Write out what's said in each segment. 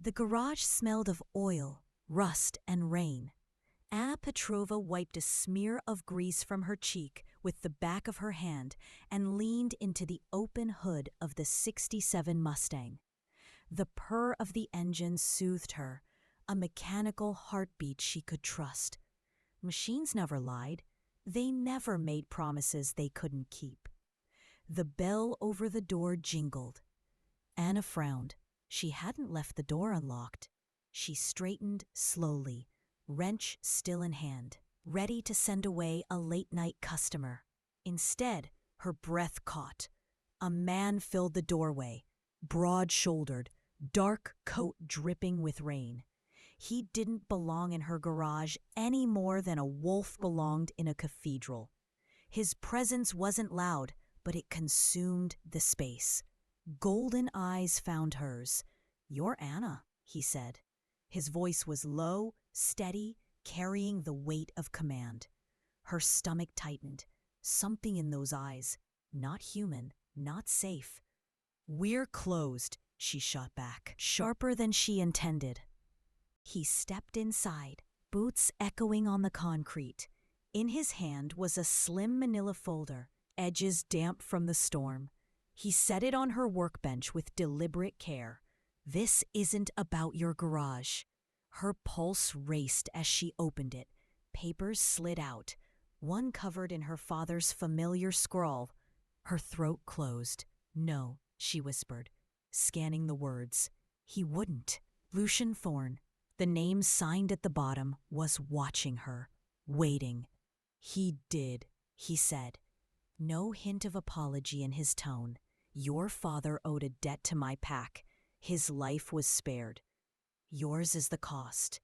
The garage smelled of oil, rust, and rain. Anna Petrova wiped a smear of grease from her cheek with the back of her hand and leaned into the open hood of the '67 Mustang. The purr of the engine soothed her, a mechanical heartbeat she could trust. Machines never lied. They never made promises they couldn't keep. The bell over the door jingled. Anna frowned. She hadn't left the door unlocked. She straightened slowly, wrench still in hand, ready to send away a late-night customer. Instead, her breath caught. A man filled the doorway, broad-shouldered, dark coat dripping with rain. He didn't belong in her garage any more than a wolf belonged in a cathedral. His presence wasn't loud, but it consumed the space. Golden eyes found hers. "You're Anna," he said. His voice was low, steady, carrying the weight of command. Her stomach tightened. Something in those eyes. Not human, not safe. "We're closed," she shot back, sharper than she intended. He stepped inside, boots echoing on the concrete. In his hand was a slim manila folder, edges damp from the storm. He set it on her workbench with deliberate care. "This isn't about your garage." Her pulse raced as she opened it. Papers slid out, one covered in her father's familiar scrawl. Her throat closed. "No," she whispered, scanning the words. He wouldn't. Lucian Thorne, the name signed at the bottom, was watching her, waiting. "He did," he said. No hint of apology in his tone. "Your father owed a debt to my pack. His life was spared. Yours is the cost."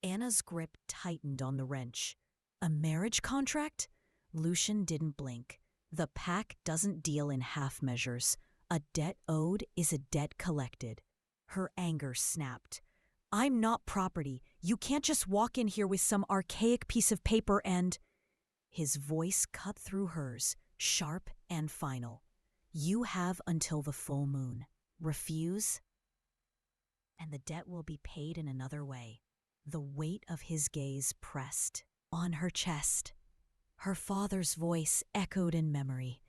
Anna's grip tightened on the wrench. "A marriage contract?" Lucian didn't blink. "The pack doesn't deal in half measures. A debt owed is a debt collected." Her anger snapped. "I'm not property. You can't just walk in here with some archaic piece of paper and—" His voice cut through hers, sharp and final. "You have until the full moon. Refuse, and the debt will be paid in another way." The weight of his gaze pressed on her chest. Her father's voice echoed in memory,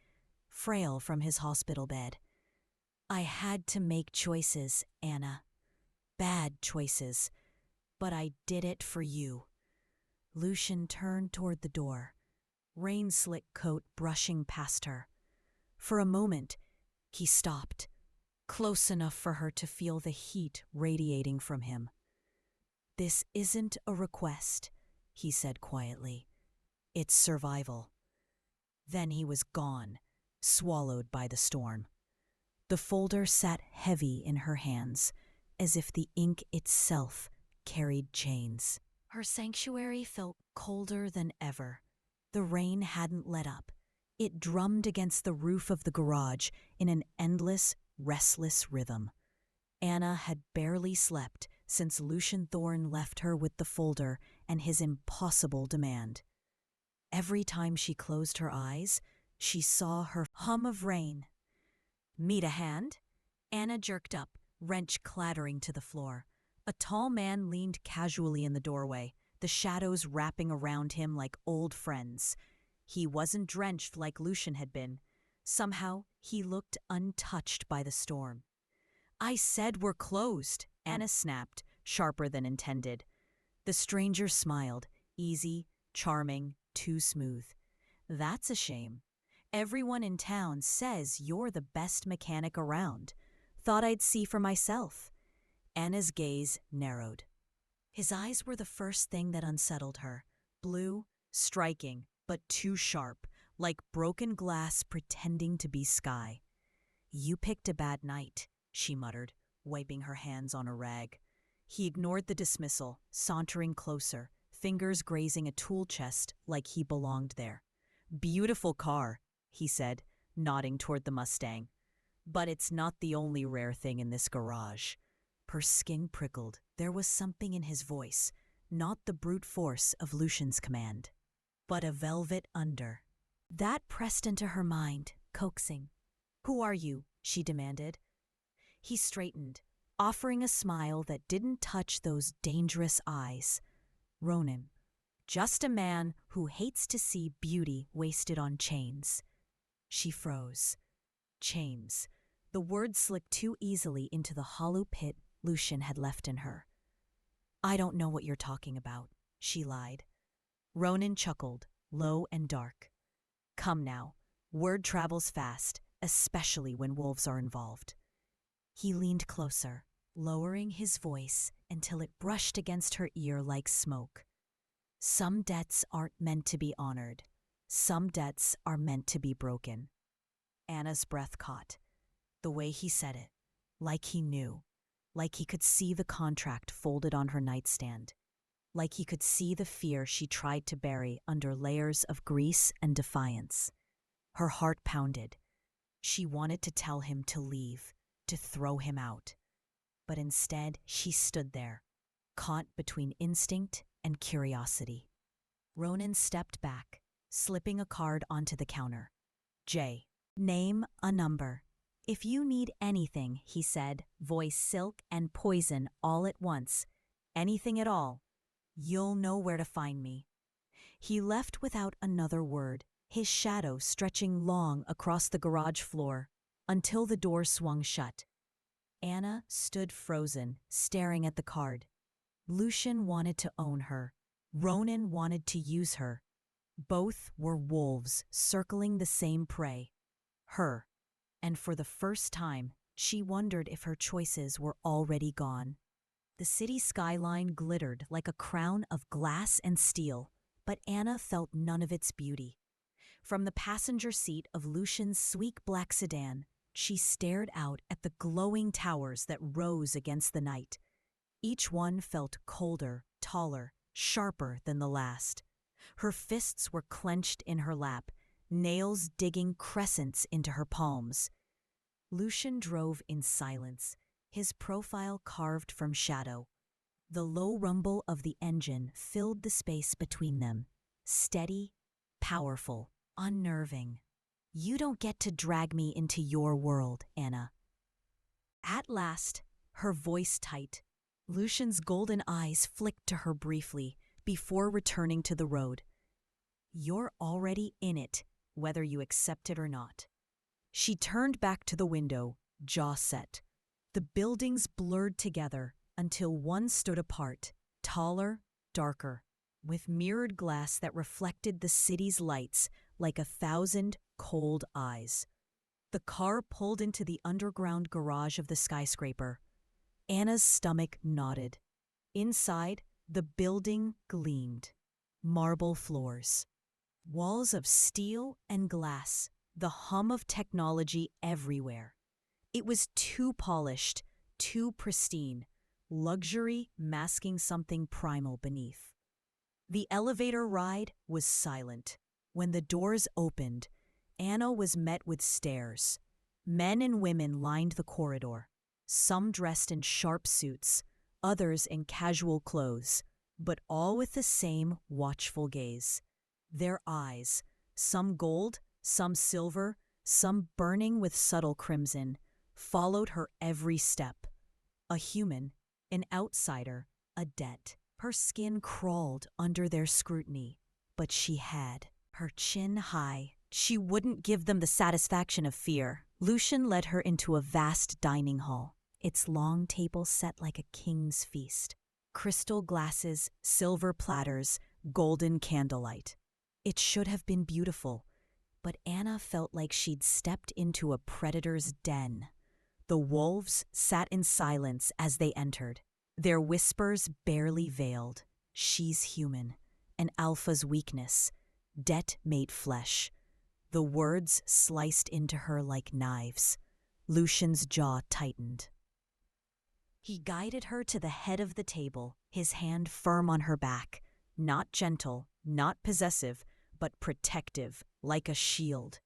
frail from his hospital bed. "I had to make choices, Anna. Bad choices. But I did it for you." Lucian turned toward the door, rain-slick coat brushing past her. For a moment, he stopped, close enough for her to feel the heat radiating from him. "This isn't a request," he said quietly. "It's survival." Then he was gone, swallowed by the storm. The folder sat heavy in her hands, as if the ink itself carried chains. Her sanctuary felt colder than ever. The rain hadn't let up. It drummed against the roof of the garage in an endless, restless rhythm. Anna had barely slept since Lucian Thorne left her with the folder and his impossible demand. Every time she closed her eyes, she saw her hum of rain. "Need a hand?" Anna jerked up, wrench clattering to the floor. A tall man leaned casually in the doorway, the shadows wrapping around him like old friends. He wasn't drenched like Lucian had been. Somehow, he looked untouched by the storm. "I said we're closed," Anna snapped, sharper than intended. The stranger smiled, easy, charming, too smooth. "That's a shame. Everyone in town says you're the best mechanic around. Thought I'd see for myself." Anna's gaze narrowed. His eyes were the first thing that unsettled her. Blue, striking, but too sharp, like broken glass pretending to be sky. "You picked a bad night," she muttered, wiping her hands on a rag. He ignored the dismissal, sauntering closer, fingers grazing a tool chest like he belonged there. "Beautiful car," he said, nodding toward the Mustang. "But it's not the only rare thing in this garage." Her skin prickled. There was something in his voice, not the brute force of Lucian's command, but a velvet under. That pressed into her mind, coaxing. "Who are you?" she demanded. He straightened, offering a smile that didn't touch those dangerous eyes. Ronan, just a man who hates to see beauty wasted on chains. She froze. Chains. The word slipped too easily into the hollow pit Lucian had left in her. I don't know what you're talking about, she lied. Ronan chuckled, low and dark. Come now, word travels fast, especially when wolves are involved. He leaned closer, lowering his voice until it brushed against her ear like smoke. Some debts aren't meant to be honored. Some debts are meant to be broken. Anna's breath caught. The way he said it, like he knew, like he could see the contract folded on her nightstand, like he could see the fear she tried to bury under layers of grease and defiance. Her heart pounded. She wanted to tell him to leave, to throw him out. But instead, she stood there, caught between instinct and curiosity. Ronan stepped back, slipping a card onto the counter. J. Name a number. If you need anything, he said, voice silk and poison all at once, anything at all, you'll know where to find me. He left without another word, his shadow stretching long across the garage floor, until the door swung shut. Anna stood frozen, staring at the card. Lucian wanted to own her. Ronan wanted to use her. Both were wolves circling the same prey. Her. And for the first time, she wondered if her choices were already gone. The city skyline glittered like a crown of glass and steel, but Anna felt none of its beauty. From the passenger seat of Lucian's sleek black sedan, she stared out at the glowing towers that rose against the night. Each one felt colder, taller, sharper than the last. Her fists were clenched in her lap, nails digging crescents into her palms. Lucian drove in silence, his profile carved from shadow. The low rumble of the engine filled the space between them, steady, powerful, unnerving. You don't get to drag me into your world, Anna. At last, her voice tight. Lucian's golden eyes flicked to her briefly before returning to the road. You're already in it, whether you accept it or not. She turned back to the window, jaw set. The buildings blurred together until one stood apart, taller, darker, with mirrored glass that reflected the city's lights like 1,000 cold eyes. The car pulled into the underground garage of the skyscraper. Anna's stomach nodded. Inside, the building gleamed. Marble floors. Walls of steel and glass, the hum of technology everywhere. It was too polished, too pristine, luxury masking something primal beneath. The elevator ride was silent. When the doors opened, Anna was met with stares. Men and women lined the corridor, some dressed in sharp suits, others in casual clothes, but all with the same watchful gaze. Their eyes, some gold, some silver, some burning with subtle crimson, followed her every step. A human, an outsider, a debt. Her skin crawled under their scrutiny, but she had her chin high. She wouldn't give them the satisfaction of fear. Lucian led her into a vast dining hall, its long table set like a king's feast. Crystal glasses, silver platters, golden candlelight. It should have been beautiful, but Anna felt like she'd stepped into a predator's den. The wolves sat in silence as they entered, their whispers barely veiled. She's human, an alpha's weakness, debt made flesh. The words sliced into her like knives. Lucian's jaw tightened. He guided her to the head of the table, his hand firm on her back, not gentle, not possessive, but protective, like a shield.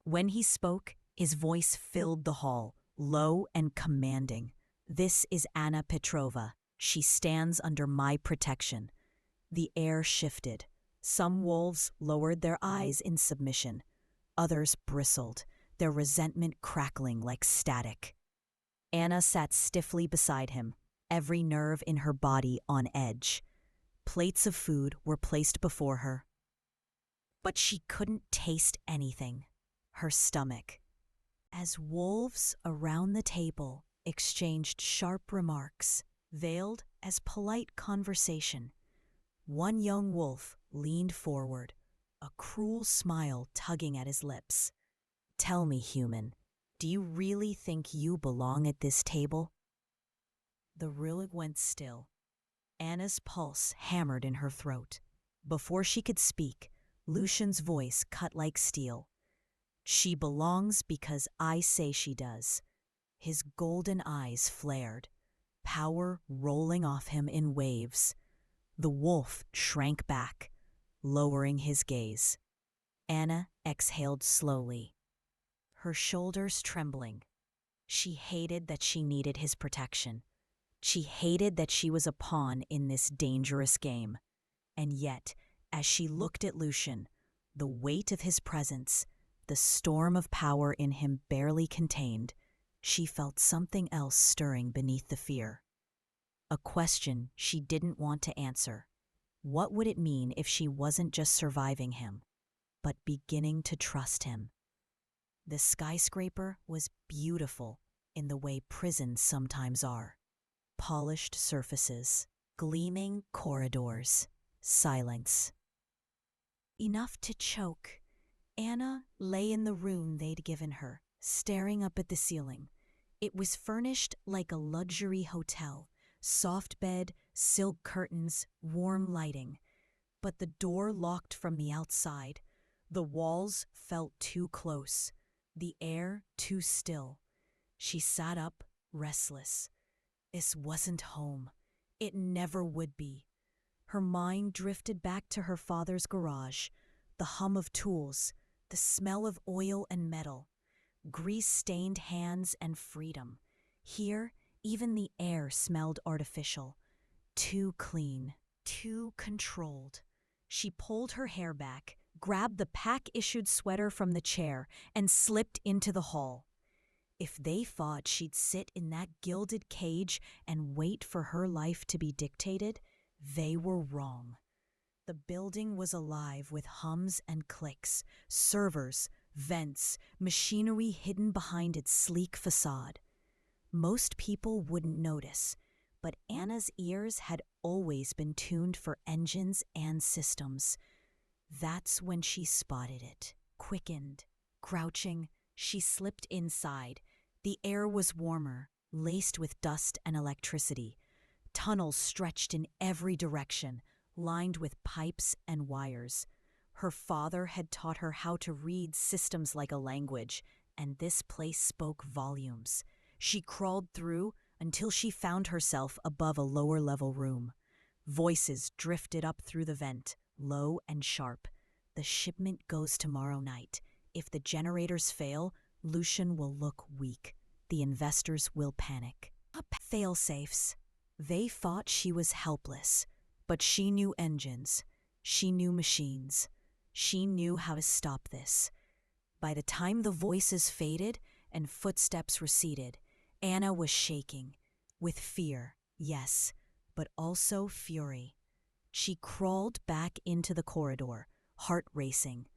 When he spoke, his voice filled the hall, low and commanding. This is Anna Petrova. She stands under my protection. The air shifted. Some wolves lowered their eyes in submission. Others bristled, their resentment crackling like static. Anna sat stiffly beside him, every nerve in her body on edge. Plates of food were placed before her, but she couldn't taste anything. Her stomach. As wolves around the table exchanged sharp remarks, veiled as polite conversation, one young wolf leaned forward, a cruel smile tugging at his lips. "Tell me, human, do you really think you belong at this table?" The Rillig went still. Anna's pulse hammered in her throat. Before she could speak, Lucian's voice cut like steel. "She belongs because I say she does." His golden eyes flared, power rolling off him in waves. The wolf shrank back, lowering his gaze. Anna exhaled slowly, her shoulders trembling. She hated that she needed his protection. She hated that she was a pawn in this dangerous game. And yet, as she looked at Lucian, the weight of his presence, the storm of power in him barely contained, she felt something else stirring beneath the fear. A question she didn't want to answer. What would it mean if she wasn't just surviving him, but beginning to trust him? The skyscraper was beautiful in the way prisons sometimes are. Polished surfaces, gleaming corridors, silence. Enough to choke. Anna lay in the room they'd given her, staring up at the ceiling. It was furnished like a luxury hotel, soft bed, silk curtains, warm lighting. But the door locked from the outside. The walls felt too close, the air too still. She sat up, restless. This wasn't home. It never would be. Her mind drifted back to her father's garage, the hum of tools, the smell of oil and metal, grease-stained hands and freedom. Here, even the air smelled artificial, too clean, too controlled. She pulled her hair back, grabbed the pack-issued sweater from the chair, and slipped into the hall. If they thought she'd sit in that gilded cage and wait for her life to be dictated, they were wrong. The building was alive with hums and clicks, servers, vents, machinery hidden behind its sleek facade. Most people wouldn't notice, but Anna's ears had always been tuned for engines and systems. That's when she spotted it. Quickened, crouching, she slipped inside. The air was warmer, laced with dust and electricity. Tunnels stretched in every direction, lined with pipes and wires. Her father had taught her how to read systems like a language, and this place spoke volumes. She crawled through until she found herself above a lower-level room. Voices drifted up through the vent, low and sharp. "The shipment goes tomorrow night. If the generators fail, Lucian will look weak. The investors will panic." Fail-safes. They thought she was helpless, but she knew engines. She knew machines. She knew how to stop this. By the time the voices faded and footsteps receded, Anna was shaking. With fear, yes, but also fury. She crawled back into the corridor, heart racing.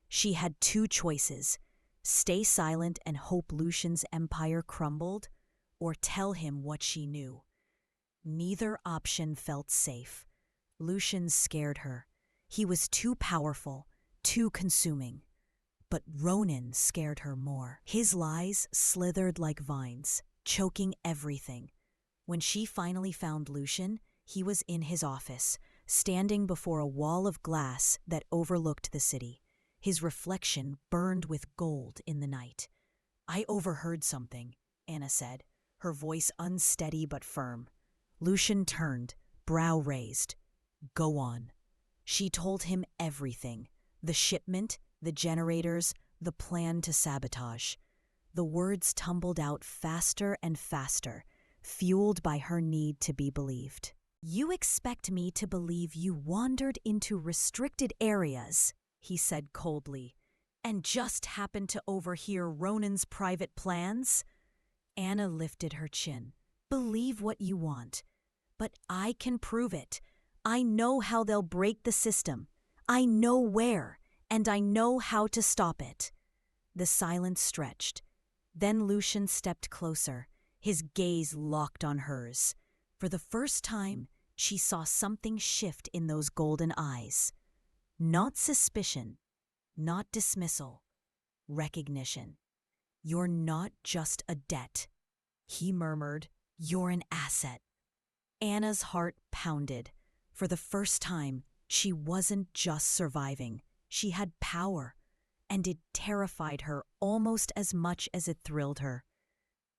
She had two choices: stay silent and hope Lucian's empire crumbled, or tell him what she knew. Neither option felt safe. Lucian scared her. He was too powerful, too consuming. But Ronan scared her more. His lies slithered like vines, choking everything. When she finally found Lucian, he was in his office, standing before a wall of glass that overlooked the city. His reflection burned with gold in the night. "I overheard something," Anna said, her voice unsteady but firm. Lucian turned, brow raised. "Go on." She told him everything: the shipment, the generators, the plan to sabotage. The words tumbled out faster and faster, fueled by her need to be believed. "You expect me to believe you wandered into restricted areas," he said coldly, "and just happened to overhear Ronan's private plans?" Anna lifted her chin. Believe what you want. But I can prove it. I know how they'll break the system. I know where, and I know how to stop it. The silence stretched. Then Lucian stepped closer, his gaze locked on hers. For the first time, she saw something shift in those golden eyes. Not suspicion, not dismissal, recognition. You're not just a debt, he murmured. You're an asset. Anna's heart pounded. For the first time, she wasn't just surviving. She had power, and it terrified her almost as much as it thrilled her.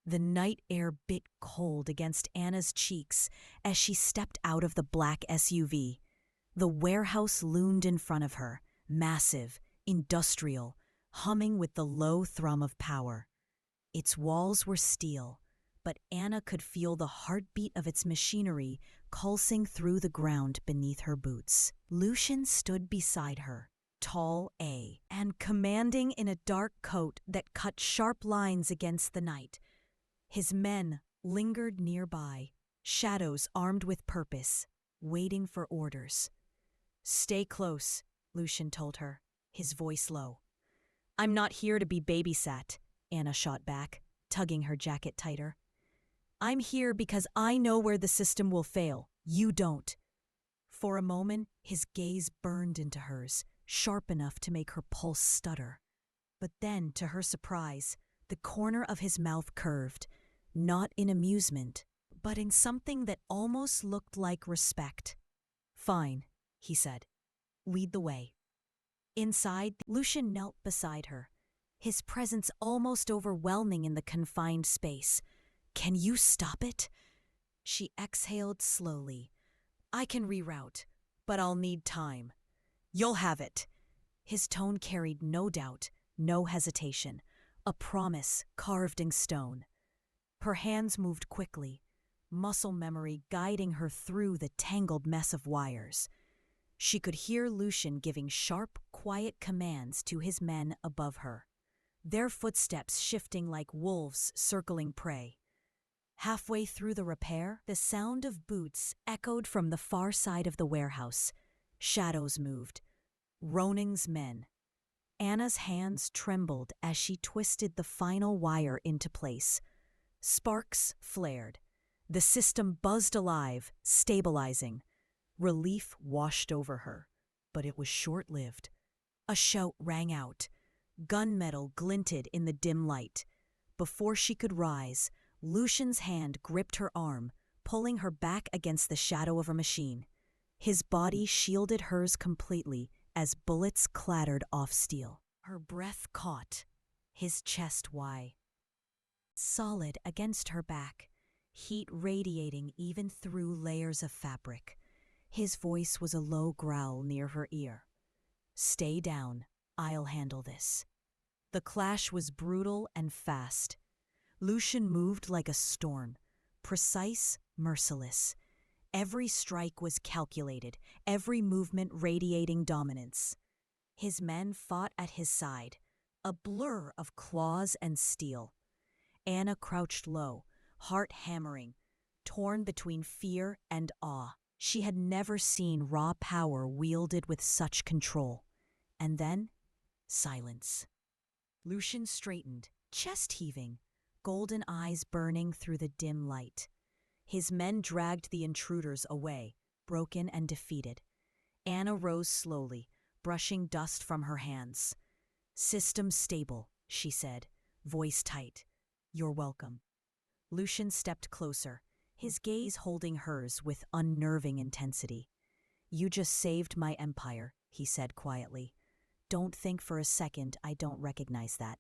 The night air bit cold against Anna's cheeks as she stepped out of the black SUV. The warehouse loomed in front of her, massive, industrial, humming with the low thrum of power. Its walls were steel, but Anna could feel the heartbeat of its machinery pulsing through the ground beneath her boots. Lucian stood beside her, tall and commanding in a dark coat that cut sharp lines against the night. His men lingered nearby, shadows armed with purpose, waiting for orders. Stay close, Lucian told her, his voice low. I'm not here to be babysat, Anna shot back, tugging her jacket tighter. I'm here because I know where the system will fail. You don't. For a moment, his gaze burned into hers, sharp enough to make her pulse stutter. But then, to her surprise, the corner of his mouth curved, not in amusement, but in something that almost looked like respect. Fine, he said. Lead the way. Inside, Lucian knelt beside her, his presence almost overwhelming in the confined space. Can you stop it? She exhaled slowly. I can reroute, but I'll need time. You'll have it. His tone carried no doubt, no hesitation, a promise carved in stone. Her hands moved quickly, muscle memory guiding her through the tangled mess of wires. She could hear Lucian giving sharp, quiet commands to his men above her, their footsteps shifting like wolves circling prey. Halfway through the repair, the sound of boots echoed from the far side of the warehouse. Shadows moved. Roning's men. Anna's hands trembled as she twisted the final wire into place. Sparks flared. The system buzzed alive, stabilizing. Relief washed over her, but it was short-lived. A shout rang out. Gunmetal glinted in the dim light. Before she could rise, Lucian's hand gripped her arm, pulling her back against the shadow of a machine. His body shielded hers completely as bullets clattered off steel. Her breath caught, his chest wide. Solid against her back, heat radiating even through layers of fabric. His voice was a low growl near her ear. Stay down, I'll handle this. The clash was brutal and fast. Lucian moved like a storm, precise, merciless. Every strike was calculated, every movement radiating dominance. His men fought at his side, a blur of claws and steel. Anna crouched low, heart hammering, torn between fear and awe. She had never seen raw power wielded with such control. And then, silence. Lucian straightened, chest heaving, golden eyes burning through the dim light. His men dragged the intruders away, broken and defeated. Anna rose slowly, brushing dust from her hands. System stable, she said, voice tight. You're welcome. Lucian stepped closer, his gaze holding hers with unnerving intensity. You just saved my empire, he said quietly. Don't think for a second I don't recognize that.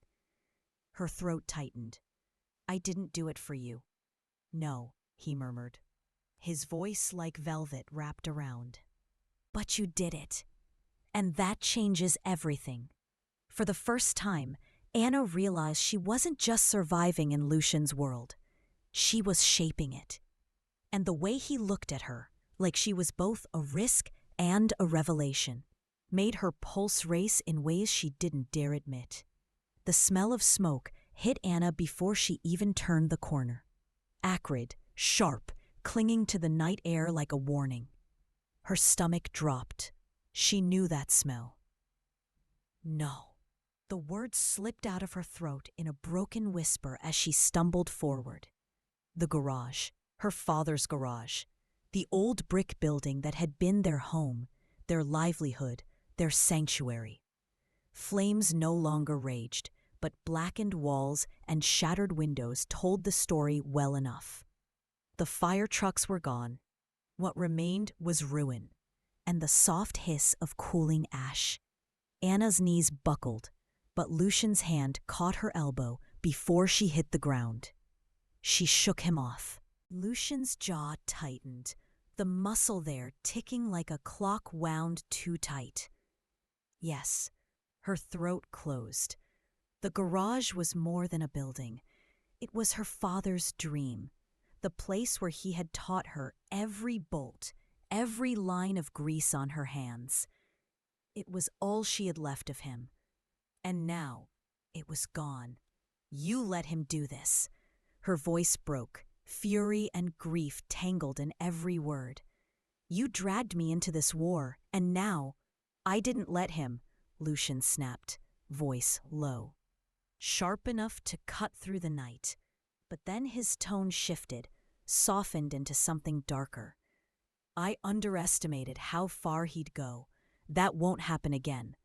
Her throat tightened. I didn't do it for you. No, he murmured, his voice like velvet wrapped around. But you did it. And that changes everything. For the first time, Anna realized she wasn't just surviving in Lucian's world. She was shaping it. And the way he looked at her, like she was both a risk and a revelation, made her pulse race in ways she didn't dare admit. The smell of smoke hit Anna before she even turned the corner. Acrid, sharp, clinging to the night air like a warning. Her stomach dropped. She knew that smell. No. The words slipped out of her throat in a broken whisper as she stumbled forward. The garage, her father's garage, the old brick building that had been their home, their livelihood, their sanctuary. Flames no longer raged, but blackened walls and shattered windows told the story well enough. The fire trucks were gone. What remained was ruin, and the soft hiss of cooling ash. Anna's knees buckled, but Lucian's hand caught her elbow before she hit the ground. She shook him off. Lucian's jaw tightened, the muscle there ticking like a clock wound too tight. Yes, her throat closed. The garage was more than a building. It was her father's dream, the place where he had taught her every bolt, every line of grease on her hands. It was all she had left of him. And now, it was gone. You let him do this. Her voice broke, fury and grief tangled in every word. You dragged me into this war, and now, I didn't let him, Lucian snapped, voice low. Sharp enough to cut through the night. But then his tone shifted, softened into something darker. I underestimated how far he'd go. That won't happen again.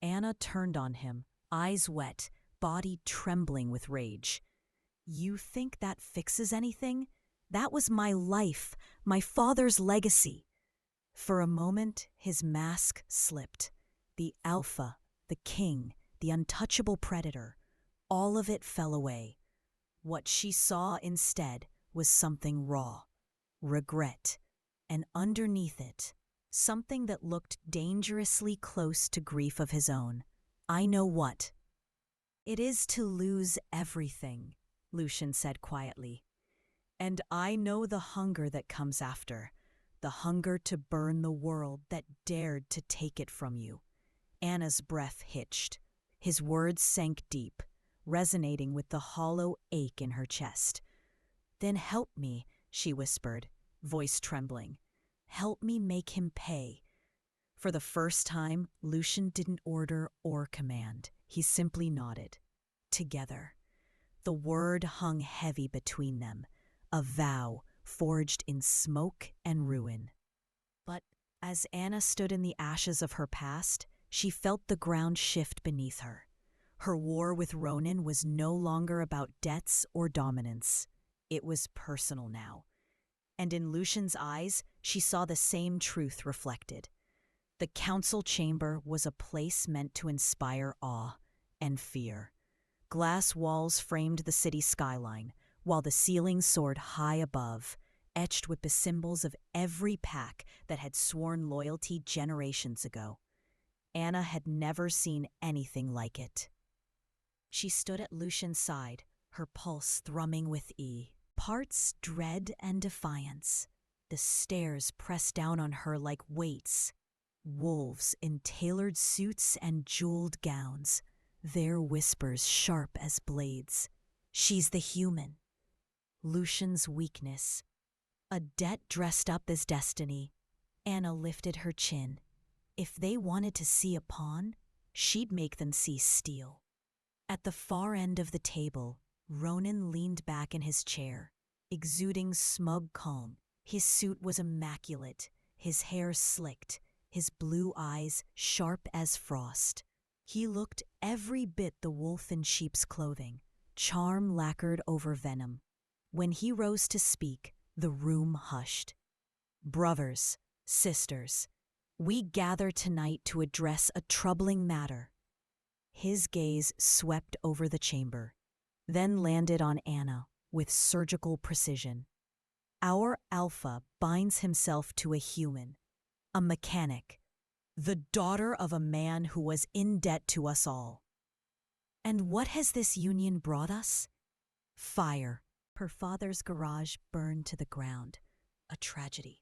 Anna turned on him, eyes wet, body trembling with rage. You think that fixes anything? That was my life, my father's legacy. For a moment, his mask slipped. The alpha, the king, the untouchable predator, all of it fell away. What she saw instead was something raw, regret, and underneath it, something that looked dangerously close to grief of his own. I know what. It is to lose everything, Lucian said quietly. And I know the hunger that comes after, the hunger to burn the world that dared to take it from you. Anna's breath hitched. His words sank deep, resonating with the hollow ache in her chest. Then help me, she whispered, voice trembling. Help me make him pay. For the first time, Lucian didn't order or command. He simply nodded. Together. The word hung heavy between them, a vow forged in smoke and ruin. But as Anna stood in the ashes of her past, she felt the ground shift beneath her. Her war with Ronan was no longer about debts or dominance. It was personal now. And in Lucian's eyes, she saw the same truth reflected. The council chamber was a place meant to inspire awe and fear. Glass walls framed the city skyline, while the ceiling soared high above, etched with the symbols of every pack that had sworn loyalty generations ago. Anna had never seen anything like it. She stood at Lucian's side, her pulse thrumming with parts dread and defiance. The stairs pressed down on her like weights. Wolves in tailored suits and jeweled gowns, their whispers sharp as blades. She's the human. Lucian's weakness. A debt dressed up as destiny. Anna lifted her chin. If they wanted to see a pawn, she'd make them see steel. At the far end of the table, Ronan leaned back in his chair, exuding smug calm. His suit was immaculate, his hair slicked, his blue eyes sharp as frost. He looked every bit the wolf in sheep's clothing, charm lacquered over venom. When he rose to speak, the room hushed. Brothers, sisters, we gather tonight to address a troubling matter. His gaze swept over the chamber, then landed on Anna with surgical precision. Our alpha binds himself to a human, a mechanic, the daughter of a man who was in debt to us all. And what has this union brought us? Fire. Her father's garage burned to the ground. A tragedy.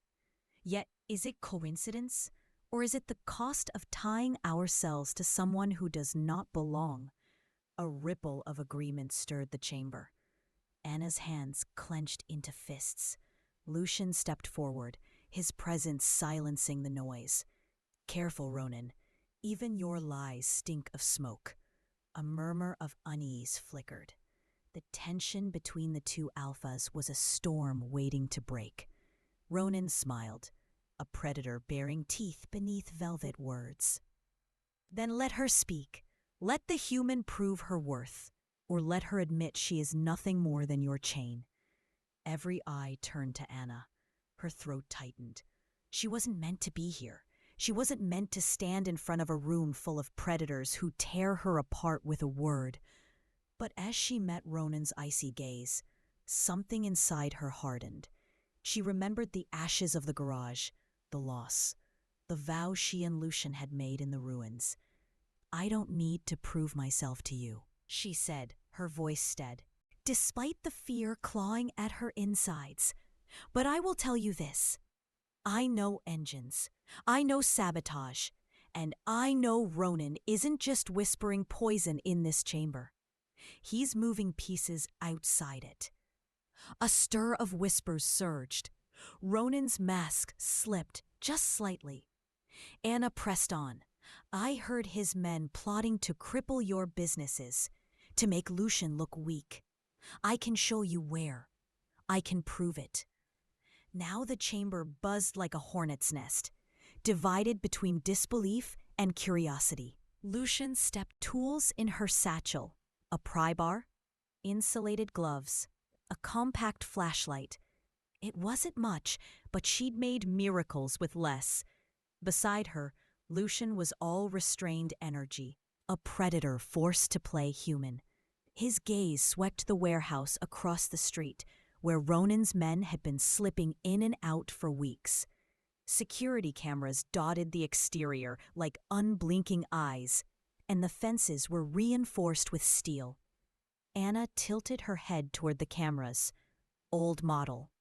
Yet, is it coincidence? Or is it the cost of tying ourselves to someone who does not belong? A ripple of agreement stirred the chamber. Anna's hands clenched into fists. Lucian stepped forward, his presence silencing the noise. "Careful, Ronan. Even your lies stink of smoke." A murmur of unease flickered. The tension between the two alphas was a storm waiting to break. Ronan smiled, a predator bearing teeth beneath velvet words. "Then let her speak. Let the human prove her worth, or let her admit she is nothing more than your chain." Every eye turned to Anna. Her throat tightened. She wasn't meant to be here. She wasn't meant to stand in front of a room full of predators who tear her apart with a word. But as she met Ronan's icy gaze, something inside her hardened. She remembered the ashes of the garage, the loss, the vow she and Lucian had made in the ruins. "I don't need to prove myself to you," she said, her voice steady, despite the fear clawing at her insides. "But I will tell you this. I know engines. I know sabotage. And I know Ronan isn't just whispering poison in this chamber. He's moving pieces outside it." A stir of whispers surged. Ronan's mask slipped just slightly. Anna pressed on. "I heard his men plotting to cripple your businesses, to make Lucian look weak. I can show you where. I can prove it." Now the chamber buzzed like a hornet's nest, divided between disbelief and curiosity. Lucian stepped tools in her satchel, a pry bar, insulated gloves, a compact flashlight. It wasn't much, but she'd made miracles with less. Beside her, Lucian was all restrained energy, a predator forced to play human. His gaze swept the warehouse across the street, where Ronan's men had been slipping in and out for weeks. Security cameras dotted the exterior like unblinking eyes, and the fences were reinforced with steel. Anna tilted her head toward the cameras. Old model.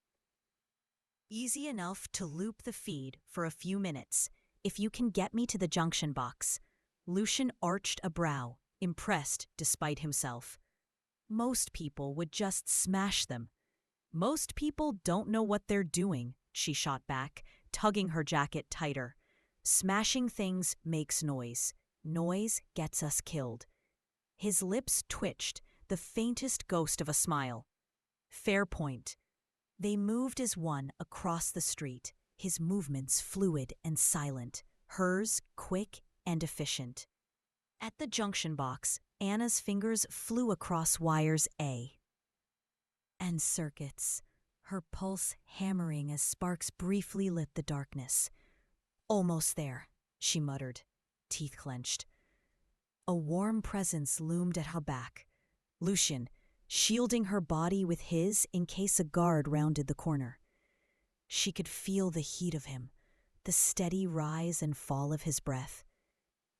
"Easy enough to loop the feed for a few minutes, if you can get me to the junction box." Lucian arched a brow, impressed despite himself. "Most people would just smash them." "Most people don't know what they're doing," she shot back, tugging her jacket tighter. "Smashing things makes noise. Noise gets us killed." His lips twitched, the faintest ghost of a smile. "Fair point." They moved as one across the street, his movements fluid and silent, hers quick and efficient. At the junction box, Anna's fingers flew across wires A and circuits, her pulse hammering as sparks briefly lit the darkness. "Almost there," she muttered, teeth clenched. A warm presence loomed at her back. Lucian, shielding her body with his in case a guard rounded the corner. She could feel the heat of him, the steady rise and fall of his breath.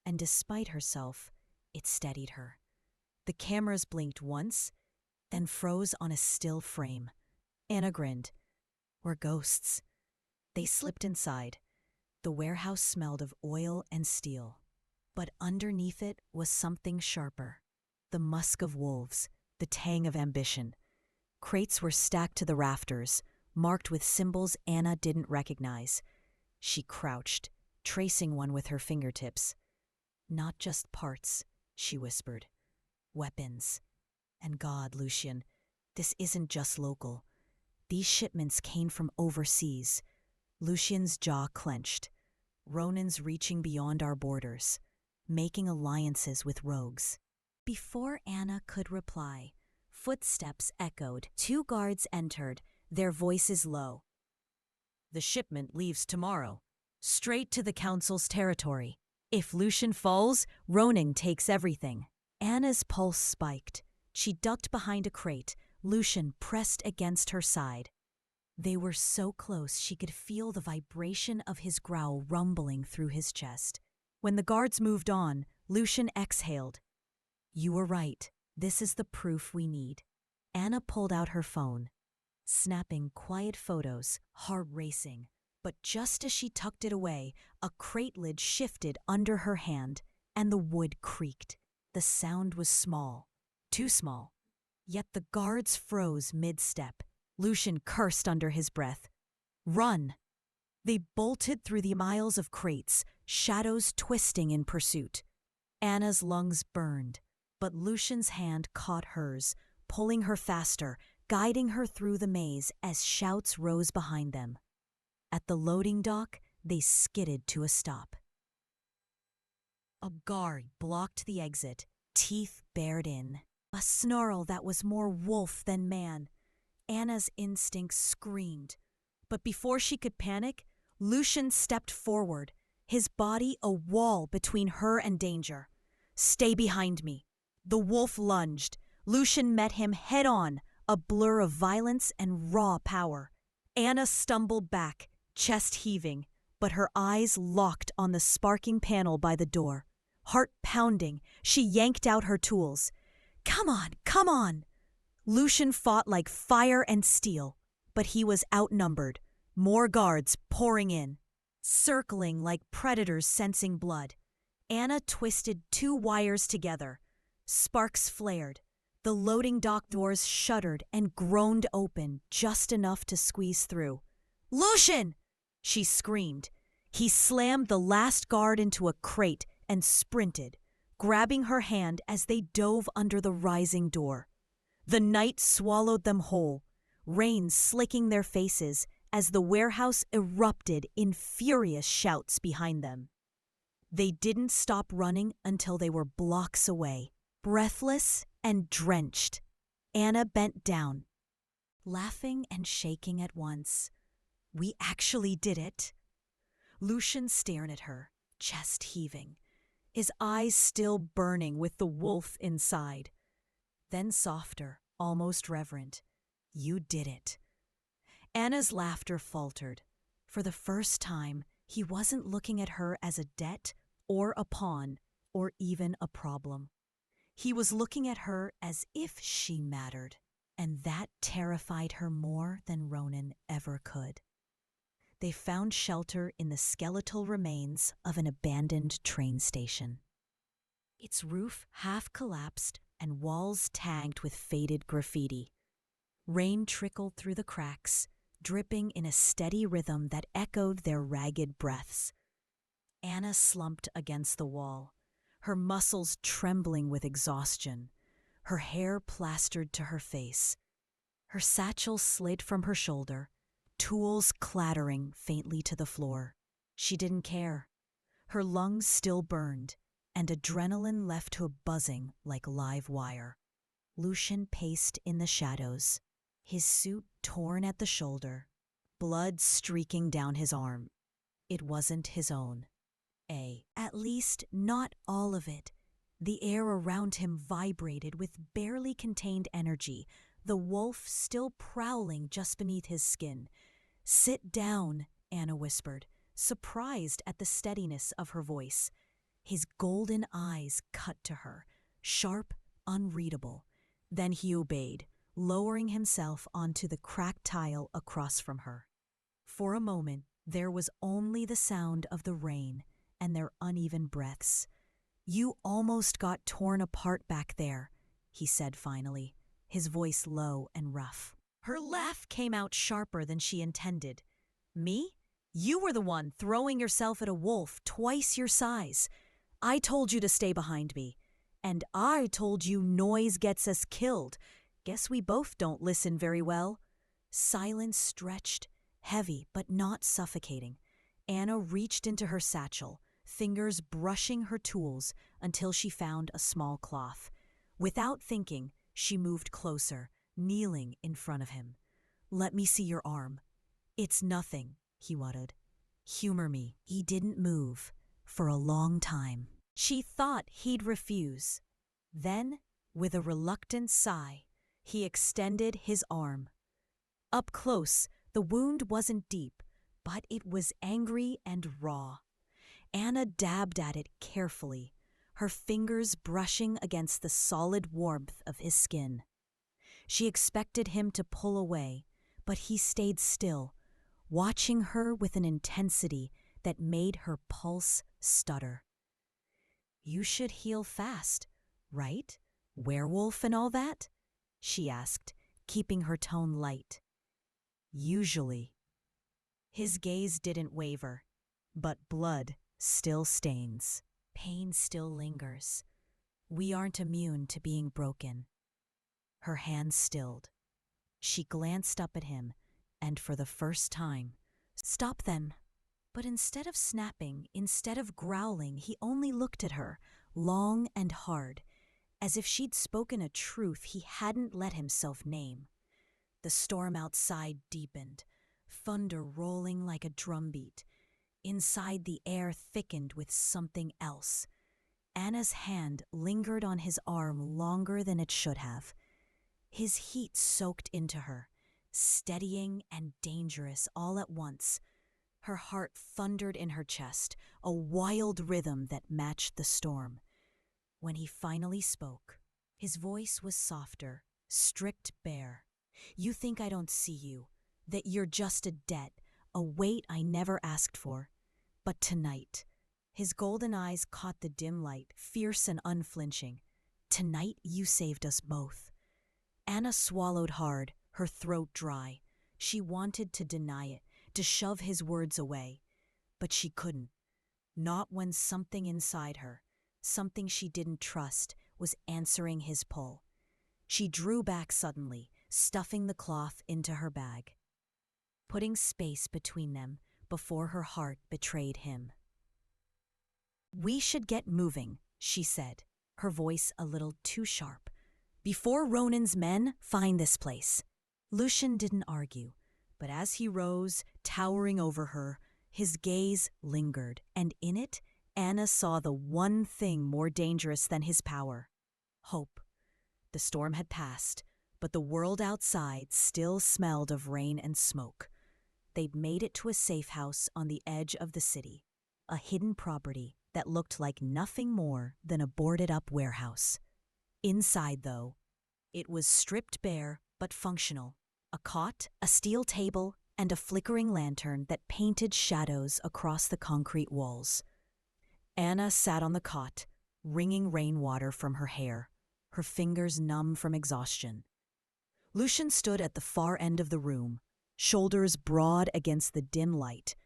And despite herself, it steadied her. The cameras blinked once, then froze on a still frame. Anna grinned. "We're ghosts." They slipped inside. The warehouse smelled of oil and steel. But underneath it was something sharper. The musk of wolves, the tang of ambition. Crates were stacked to the rafters, marked with symbols Anna didn't recognize. She crouched, tracing one with her fingertips. "Not just parts," she whispered. "Weapons. And God, Lucian, this isn't just local. These shipments came from overseas." Lucian's jaw clenched. "Ronan's reaching beyond our borders, making alliances with rogues." Before Anna could reply, footsteps echoed. 2 guards entered, their voices low. "The shipment leaves tomorrow, straight to the Council's territory. If Lucian falls, Ronan takes everything." Anna's pulse spiked. She ducked behind a crate, Lucian pressed against her side. They were so close she could feel the vibration of his growl rumbling through his chest. When the guards moved on, Lucian exhaled. "You were right. This is the proof we need." Anna pulled out her phone, snapping quiet photos, heart racing. But just as she tucked it away, a crate lid shifted under her hand, and the wood creaked. The sound was small, too small. Yet the guards froze mid-step. Lucian cursed under his breath. Run! They bolted through the miles of crates, shadows twisting in pursuit. Anna's lungs burned, but Lucian's hand caught hers, pulling her faster, guiding her through the maze as shouts rose behind them. At the loading dock, they skidded to a stop. A guard blocked the exit, teeth bared in. A snarl that was more wolf than man. Anna's instincts screamed. But before she could panic, Lucian stepped forward, his body a wall between her and danger. Stay behind me. The wolf lunged. Lucian met him head-on, a blur of violence and raw power. Anna stumbled back, chest heaving, but her eyes locked on the sparking panel by the door. Heart pounding, she yanked out her tools. Come on, come on! Lucian fought like fire and steel, but he was outnumbered. More guards pouring in, circling like predators sensing blood. Anna twisted two wires together. Sparks flared. The loading dock doors shuddered and groaned open just enough to squeeze through. Lucian! She screamed. He slammed the last guard into a crate and sprinted, grabbing her hand as they dove under the rising door. The night swallowed them whole, rain slicking their faces as the warehouse erupted in furious shouts behind them. They didn't stop running until they were blocks away, breathless and drenched. Anna bent down, laughing and shaking at once. We actually did it. Lucian stared at her, chest heaving, his eyes still burning with the wolf inside. Then softer, almost reverent. You did it. Anna's laughter faltered. For the first time, he wasn't looking at her as a debt or a pawn or even a problem. He was looking at her as if she mattered, and that terrified her more than Ronan ever could. They found shelter in the skeletal remains of an abandoned train station. Its roof half collapsed and walls tagged with faded graffiti. Rain trickled through the cracks, dripping in a steady rhythm that echoed their ragged breaths. Anna slumped against the wall, her muscles trembling with exhaustion, her hair plastered to her face. Her satchel slid from her shoulder, tools clattering faintly to the floor. She didn't care. Her lungs still burned, and adrenaline left her buzzing like live wire. Lucian paced in the shadows, his suit torn at the shoulder, blood streaking down his arm. It wasn't his own. At least not all of it. The air around him vibrated with barely contained energy, the wolf still prowling just beneath his skin. Sit down, Anna whispered, surprised at the steadiness of her voice. His golden eyes cut to her, sharp, unreadable. Then he obeyed, lowering himself onto the cracked tile across from her. For a moment, there was only the sound of the rain and their uneven breaths. You almost got torn apart back there, he said finally, his voice low and rough. Her laugh came out sharper than she intended. Me? You were the one throwing yourself at a wolf twice your size. I told you to stay behind me. And I told you noise gets us killed. Guess we both don't listen very well. Silence stretched, heavy but not suffocating. Anna reached into her satchel, fingers brushing her tools until she found a small cloth. Without thinking, she moved closer, kneeling in front of him. Let me see your arm. It's nothing, he muttered. Humor me. He didn't move for a long time. She thought he'd refuse. Then, with a reluctant sigh, he extended his arm. Up close, the wound wasn't deep, but it was angry and raw. Anna dabbed at it carefully, her fingers brushing against the solid warmth of his skin. She expected him to pull away, but he stayed still, watching her with an intensity that made her pulse stutter. You should heal fast, right? Werewolf and all that? She asked, keeping her tone light. Usually. His gaze didn't waver, but blood still stains. Pain still lingers. We aren't immune to being broken. Her hands stilled. She glanced up at him, and for the first time, "Stop them." But instead of snapping, instead of growling, he only looked at her, long and hard, as if she'd spoken a truth he hadn't let himself name. The storm outside deepened, thunder rolling like a drumbeat. Inside, the air thickened with something else. Anna's hand lingered on his arm longer than it should have. His heat soaked into her, steadying and dangerous all at once. Her heart thundered in her chest, a wild rhythm that matched the storm. When he finally spoke, his voice was softer, strict bare. "You think I don't see you, that you're just a debt, a weight I never asked for. But tonight," his golden eyes caught the dim light, fierce and unflinching. "Tonight you saved us both." Anna swallowed hard, her throat dry. She wanted to deny it, to shove his words away. But she couldn't. Not when something inside her, something she didn't trust, was answering his pull. She drew back suddenly, stuffing the cloth into her bag, putting space between them before her heart betrayed him. "We should get moving," she said, her voice a little too sharp, "before Ronan's men find this place." Lucian didn't argue, but as he rose, towering over her, his gaze lingered, and in it, Anna saw the one thing more dangerous than his power: hope. The storm had passed, but the world outside still smelled of rain and smoke. They'd made it to a safe house on the edge of the city, a hidden property that looked like nothing more than a boarded-up warehouse. Inside, though, it was stripped bare but functional. A cot, a steel table, and a flickering lantern that painted shadows across the concrete walls. Anna sat on the cot, wringing rainwater from her hair, her fingers numb from exhaustion. Lucian stood at the far end of the room, shoulders broad against the dim light,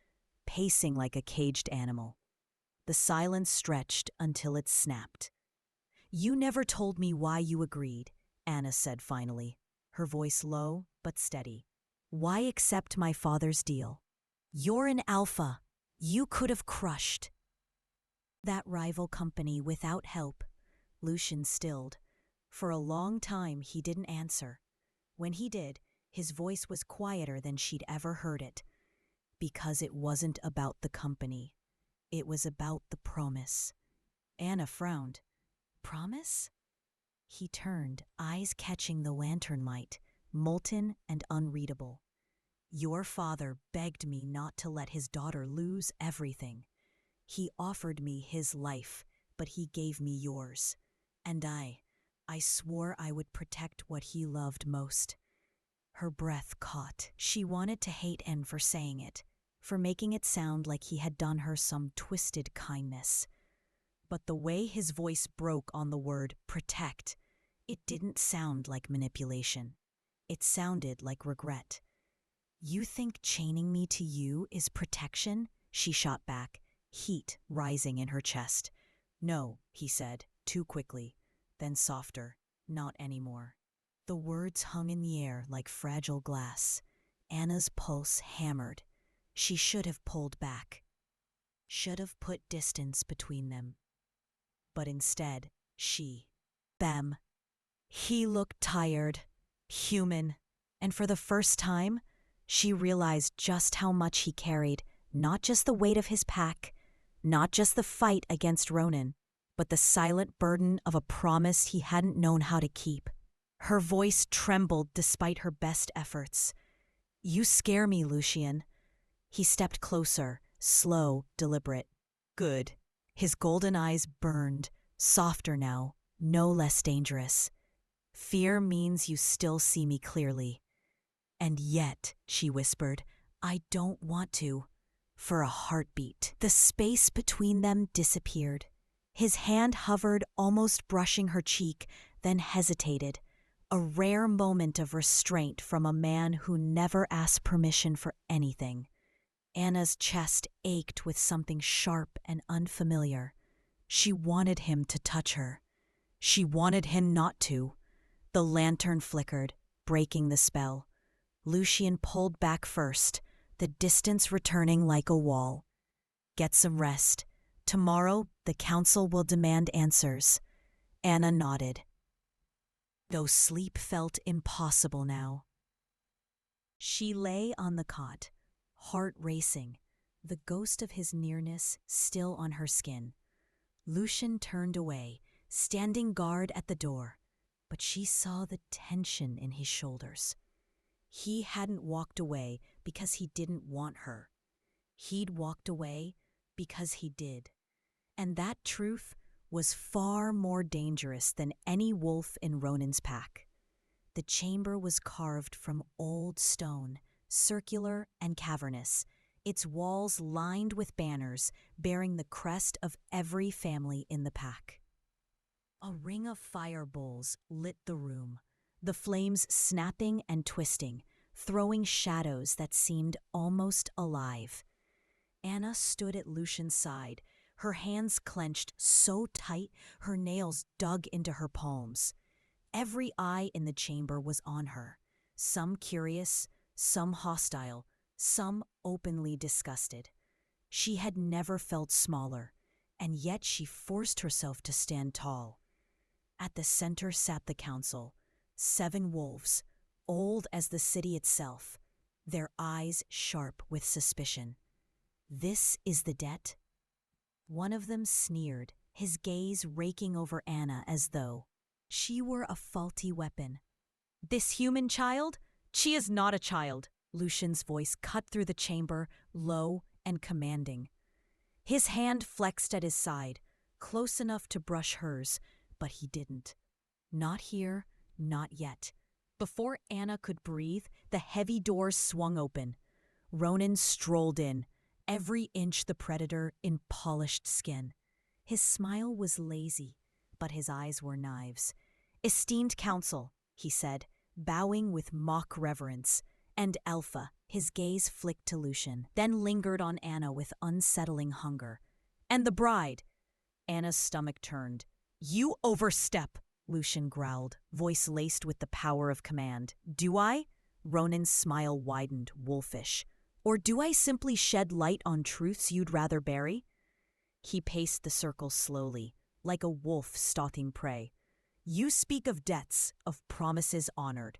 pacing like a caged animal. The silence stretched until it snapped. "You never told me why you agreed," Anna said finally, her voice low but steady. "Why accept my father's deal? You're an alpha. You could have crushed that rival company without help." Lucian stilled. For a long time he didn't answer. When he did, his voice was quieter than she'd ever heard it. Because it wasn't about the company. It was about the promise. Anna frowned. "Promise?" He turned, eyes catching the lantern light, molten and unreadable. "Your father begged me not to let his daughter lose everything. He offered me his life, but he gave me yours. And I swore I would protect what he loved most." Her breath caught. She wanted to hate him for saying it, for making it sound like he had done her some twisted kindness. But the way his voice broke on the word protect, it didn't sound like manipulation. It sounded like regret. "You think chaining me to you is protection?" she shot back, heat rising in her chest. "No," he said, too quickly, then softer. "Not anymore." The words hung in the air like fragile glass. Anna's pulse hammered. She should have pulled back. Should have put distance between them. But instead, Bam. He looked tired, human, and for the first time, she realized just how much he carried, not just the weight of his pack, not just the fight against Ronan, but the silent burden of a promise he hadn't known how to keep. Her voice trembled despite her best efforts. "You scare me, Lucian." He stepped closer, slow, deliberate. "Good." His golden eyes burned, softer now, no less dangerous. "Fear means you still see me clearly." "And yet," she whispered, "I don't want to." For a heartbeat. The space between them disappeared. His hand hovered, almost brushing her cheek, then hesitated, a rare moment of restraint from a man who never asked permission for anything. Anna's chest ached with something sharp and unfamiliar. She wanted him to touch her. She wanted him not to. The lantern flickered, breaking the spell. Lucian pulled back first, the distance returning like a wall. Get some rest. Tomorrow, the council will demand answers. Anna nodded, though sleep felt impossible now. She lay on the cot, heart racing, the ghost of his nearness still on her skin. Lucian turned away, standing guard at the door, but she saw the tension in his shoulders. He hadn't walked away because he didn't want her. He'd walked away because he did. And that truth was far more dangerous than any wolf in Ronan's pack. The chamber was carved from old stone, circular and cavernous, its walls lined with banners bearing the crest of every family in the pack. A ring of fire bowls lit the room, the flames snapping and twisting, throwing shadows that seemed almost alive. Anna stood at Lucian's side, her hands clenched so tight her nails dug into her palms. Every eye in the chamber was on her, some curious, some hostile, some openly disgusted. She had never felt smaller, and yet she forced herself to stand tall. At the center sat the council, 7 wolves, old as the city itself, their eyes sharp with suspicion. This is the debt? One of them sneered, his gaze raking over Anna as though she were a faulty weapon. This human child? She is not a child. Lucian's voice cut through the chamber, low and commanding. His hand flexed at his side, close enough to brush hers, but he didn't. Not here, not yet. Before Anna could breathe, the heavy doors swung open. Ronan strolled in, every inch the predator in polished skin. His smile was lazy, but his eyes were knives. "Esteemed council," he said, bowing with mock reverence, and Alpha, his gaze flicked to Lucian, then lingered on Anna with unsettling hunger. "And the bride." Anna's stomach turned. "You overstep," Lucian growled, voice laced with the power of command. "Do I?" Ronan's smile widened, wolfish. "Or do I simply shed light on truths you'd rather bury?" He paced the circle slowly, like a wolf stalking prey. "You speak of debts, of promises honored.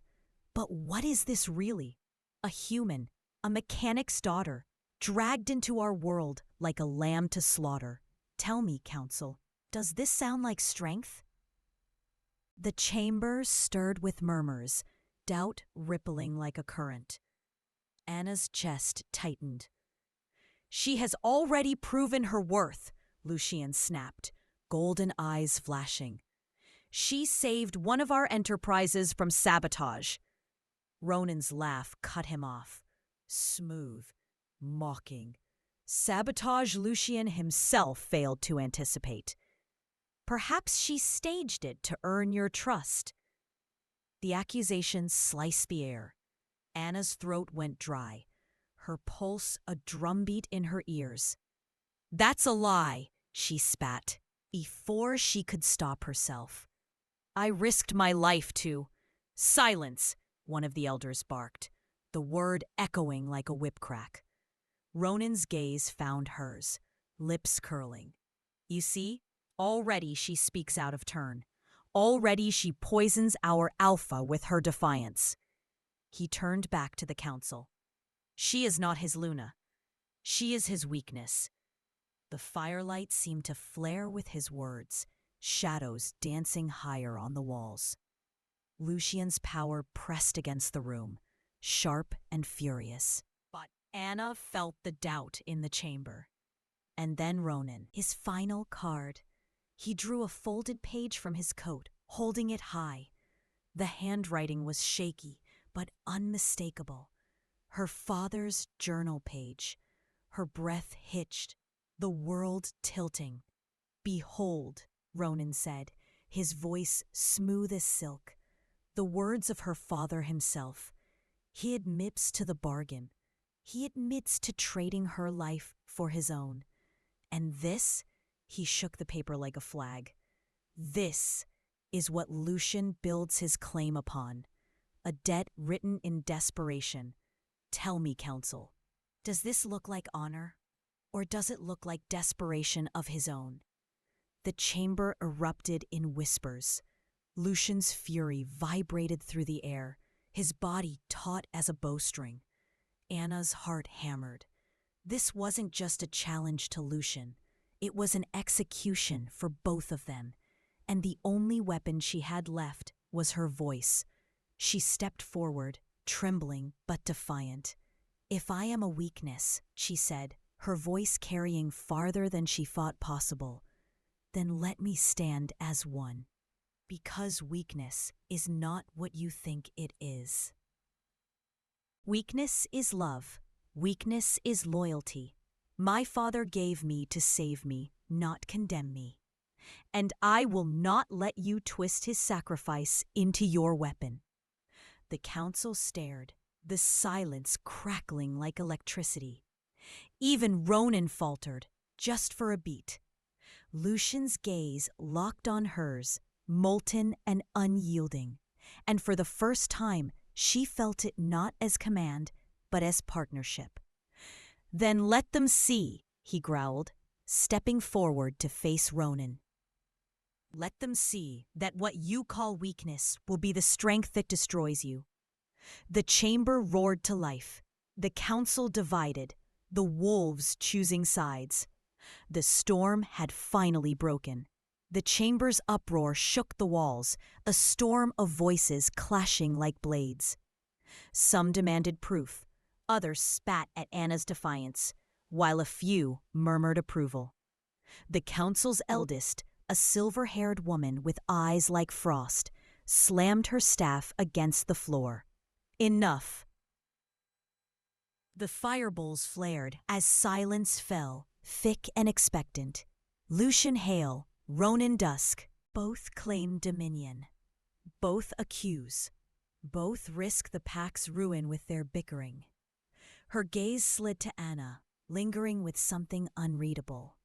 But what is this really? A human, a mechanic's daughter, dragged into our world like a lamb to slaughter. Tell me, counsel, does this sound like strength?" The chamber stirred with murmurs, doubt rippling like a current. Anna's chest tightened. "She has already proven her worth," Lucian snapped, golden eyes flashing. "She saved one of our enterprises from sabotage." Ronan's laugh cut him off. Smooth, mocking. Sabotage Lucian himself failed to anticipate. "Perhaps she staged it to earn your trust." The accusation sliced the air. Anna's throat went dry, her pulse a drumbeat in her ears. "That's a lie," she spat, before she could stop herself. "I risked my life to—" "Silence," one of the elders barked, the word echoing like a whip crack. Ronan's gaze found hers, lips curling. "You see, already she speaks out of turn. Already she poisons our Alpha with her defiance." He turned back to the council. "She is not his Luna. She is his weakness." The firelight seemed to flare with his words, shadows dancing higher on the walls. Lucian's power pressed against the room, sharp and furious. But Anna felt the doubt in the chamber. And then Ronan, his final card. He drew a folded page from his coat, holding it high. The handwriting was shaky, but unmistakable. Her father's journal page. Her breath hitched, the world tilting. "Behold," Ronan said, his voice smooth as silk, the words of her father himself. He admits to the bargain. He admits to trading her life for his own. And this, he shook the paper like a flag. This is what Lucian builds his claim upon. A debt written in desperation. Tell me, counsel, does this look like honor? Or does it look like desperation of his own? The chamber erupted in whispers. Lucian's fury vibrated through the air, his body taut as a bowstring. Anna's heart hammered. This wasn't just a challenge to Lucian. It was an execution for both of them. And the only weapon she had left was her voice. She stepped forward, trembling but defiant. "If I am a weakness," she said, her voice carrying farther than she thought possible, "then let me stand as one. Because weakness is not what you think it is." Weakness is love. Weakness is loyalty. My Father gave me to save me, not condemn me. And I will not let you twist his sacrifice into your weapon. The council stared, the silence crackling like electricity. Even Ronan faltered, just for a beat. Lucian's gaze locked on hers, molten and unyielding, and for the first time she felt it not as command, but as partnership. "Then let them see," he growled, stepping forward to face Ronan. "Let them see that what you call weakness will be the strength that destroys you." The chamber roared to life, the council divided, the wolves choosing sides. The storm had finally broken. The chamber's uproar shook the walls, a storm of voices clashing like blades. Some demanded proof, others spat at Anna's defiance, while a few murmured approval. The council's eldest, a silver-haired woman with eyes like frost, slammed her staff against the floor. "Enough." The fireballs flared as silence fell, thick and expectant. Lucian Hale, Ronan Dusk, both claim dominion. Both accuse. Both risk the pack's ruin with their bickering. Her gaze slid to Anna, lingering with something unreadable.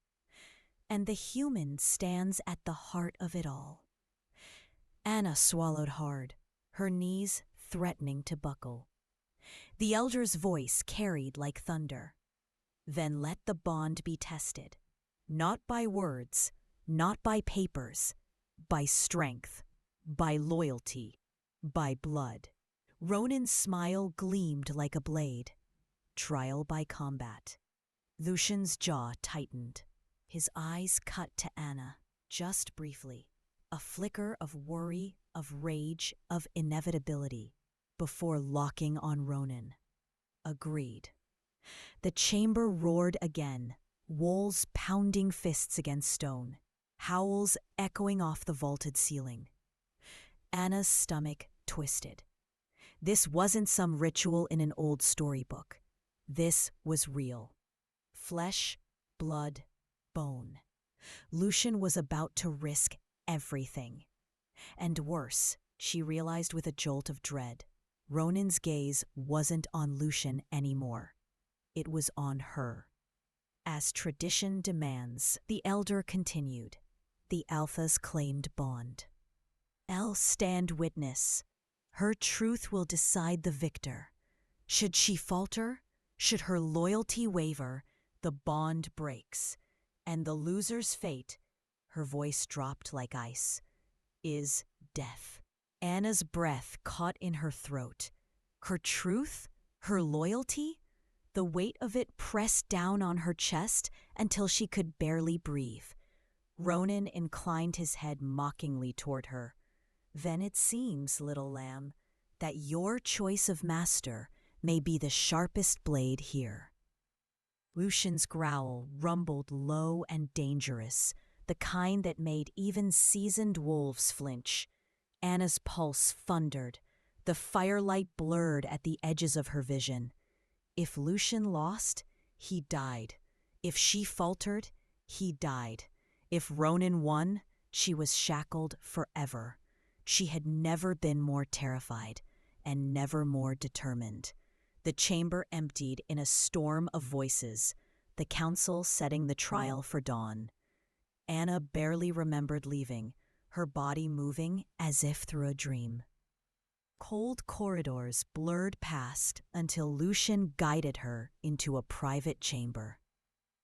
And the human stands at the heart of it all. Anna swallowed hard, her knees threatening to buckle. The elder's voice carried like thunder. "Then let the bond be tested, not by words, not by papers, by strength, by loyalty, by blood." Ronan's smile gleamed like a blade. Trial by combat. Lucian's jaw tightened. His eyes cut to Anna, just briefly. A flicker of worry, of rage, of inevitability, before locking on Ronan. Agreed. The chamber roared again, wolves pounding fists against stone, howls echoing off the vaulted ceiling. Anna's stomach twisted. This wasn't some ritual in an old storybook. This was real. Flesh, blood, bone. Lucian was about to risk everything. And worse, she realized with a jolt of dread, Ronan's gaze wasn't on Lucian anymore. It was on her. As tradition demands, the elder continued. The alphas claimed bond. "I'll stand witness. Her truth will decide the victor. Should she falter, should her loyalty waver, the bond breaks. And the loser's fate," her voice dropped like ice, "is death." Anna's breath caught in her throat. Her truth? Her loyalty? The weight of it pressed down on her chest until she could barely breathe. Ronan inclined his head mockingly toward her. "Then it seems, little lamb, that your choice of master may be the sharpest blade here." Lucian's growl rumbled low and dangerous, the kind that made even seasoned wolves flinch. Anna's pulse thundered, the firelight blurred at the edges of her vision. If Lucian lost, he died. If she faltered, he died. If Ronan won, She was shackled forever. She had never been more terrified and never more determined. The chamber emptied in a storm of voices, the council setting the trial for dawn. Anna barely remembered leaving, her body moving as if through a dream. Cold corridors blurred past until Lucian guided her into a private chamber.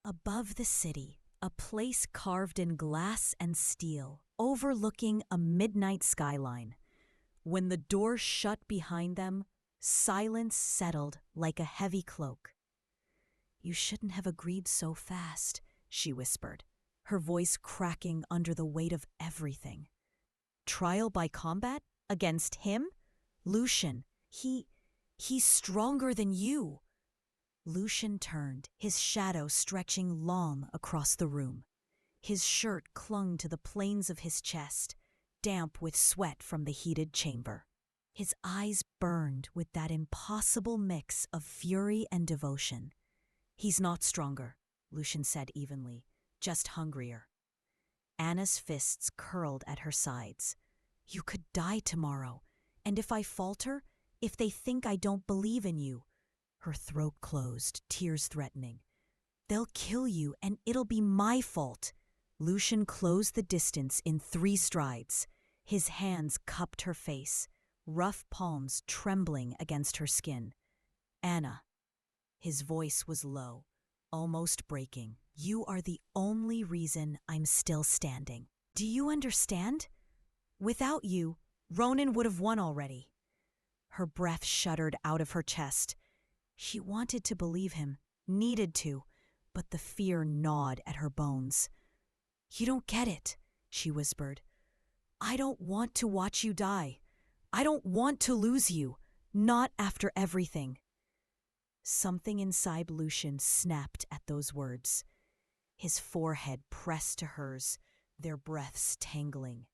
Above the city, a place carved in glass and steel, overlooking a midnight skyline. When the door shut behind them, silence settled like a heavy cloak. "You shouldn't have agreed so fast," she whispered, her voice cracking under the weight of everything. "Trial by combat? Against him? Lucian, he's stronger than you." Lucian turned, his shadow stretching long across the room. His shirt clung to the planes of his chest, damp with sweat from the heated chamber. His eyes burned with that impossible mix of fury and devotion. "He's not stronger," Lucian said evenly, "just hungrier." Anna's fists curled at her sides. "You could die tomorrow, and if I falter, if they think I don't believe in you—" Her throat closed, tears threatening. "They'll kill you, and it'll be my fault." Lucian closed the distance in 3 strides. His hands cupped her face, rough palms trembling against her skin. "Anna." His voice was low, almost breaking. "You are the only reason I'm still standing. Do you understand? Without you, Ronan would have won already." Her breath shuddered out of her chest. She wanted to believe him, needed to, but the fear gnawed at her bones. "You don't get it," she whispered. "I don't want to watch you die. I don't want to lose you, not after everything." Something inside Lucian snapped at those words. His forehead pressed to hers, their breaths tangling.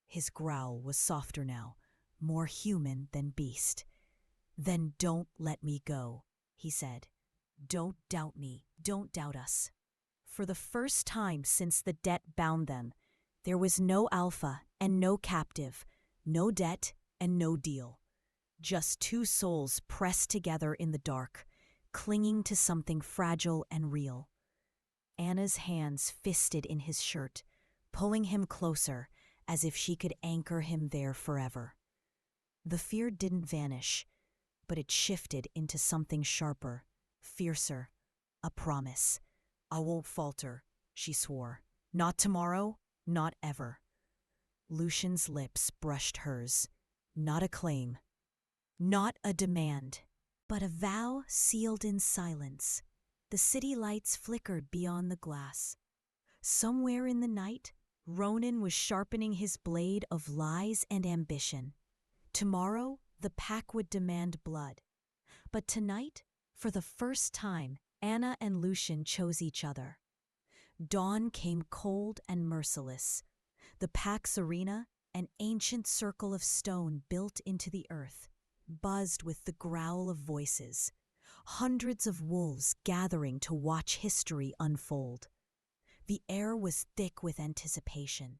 His growl was softer now, more human than beast. "Then don't let me go," he said. "Don't doubt me, don't doubt us." For the first time since the debt bound them, there was no alpha and no captive, no debt and no deal. Just 2 souls pressed together in the dark, clinging to something fragile and real. Anna's hands fisted in his shirt, pulling him closer as if she could anchor him there forever. The fear didn't vanish, but it shifted into something sharper, fiercer, a promise. "I won't falter," she swore. "Not tomorrow, not ever." Lucian's lips brushed hers. Not a claim, not a demand, but a vow sealed in silence. The city lights flickered beyond the glass. Somewhere in the night, Ronan was sharpening his blade of lies and ambition. Tomorrow, the pack would demand blood. But tonight, for the first time, Anna and Lucian chose each other. Dawn came cold and merciless. The pack's arena, an ancient circle of stone built into the earth, buzzed with the growl of voices. Hundreds of wolves gathering to watch history unfold. The air was thick with anticipation,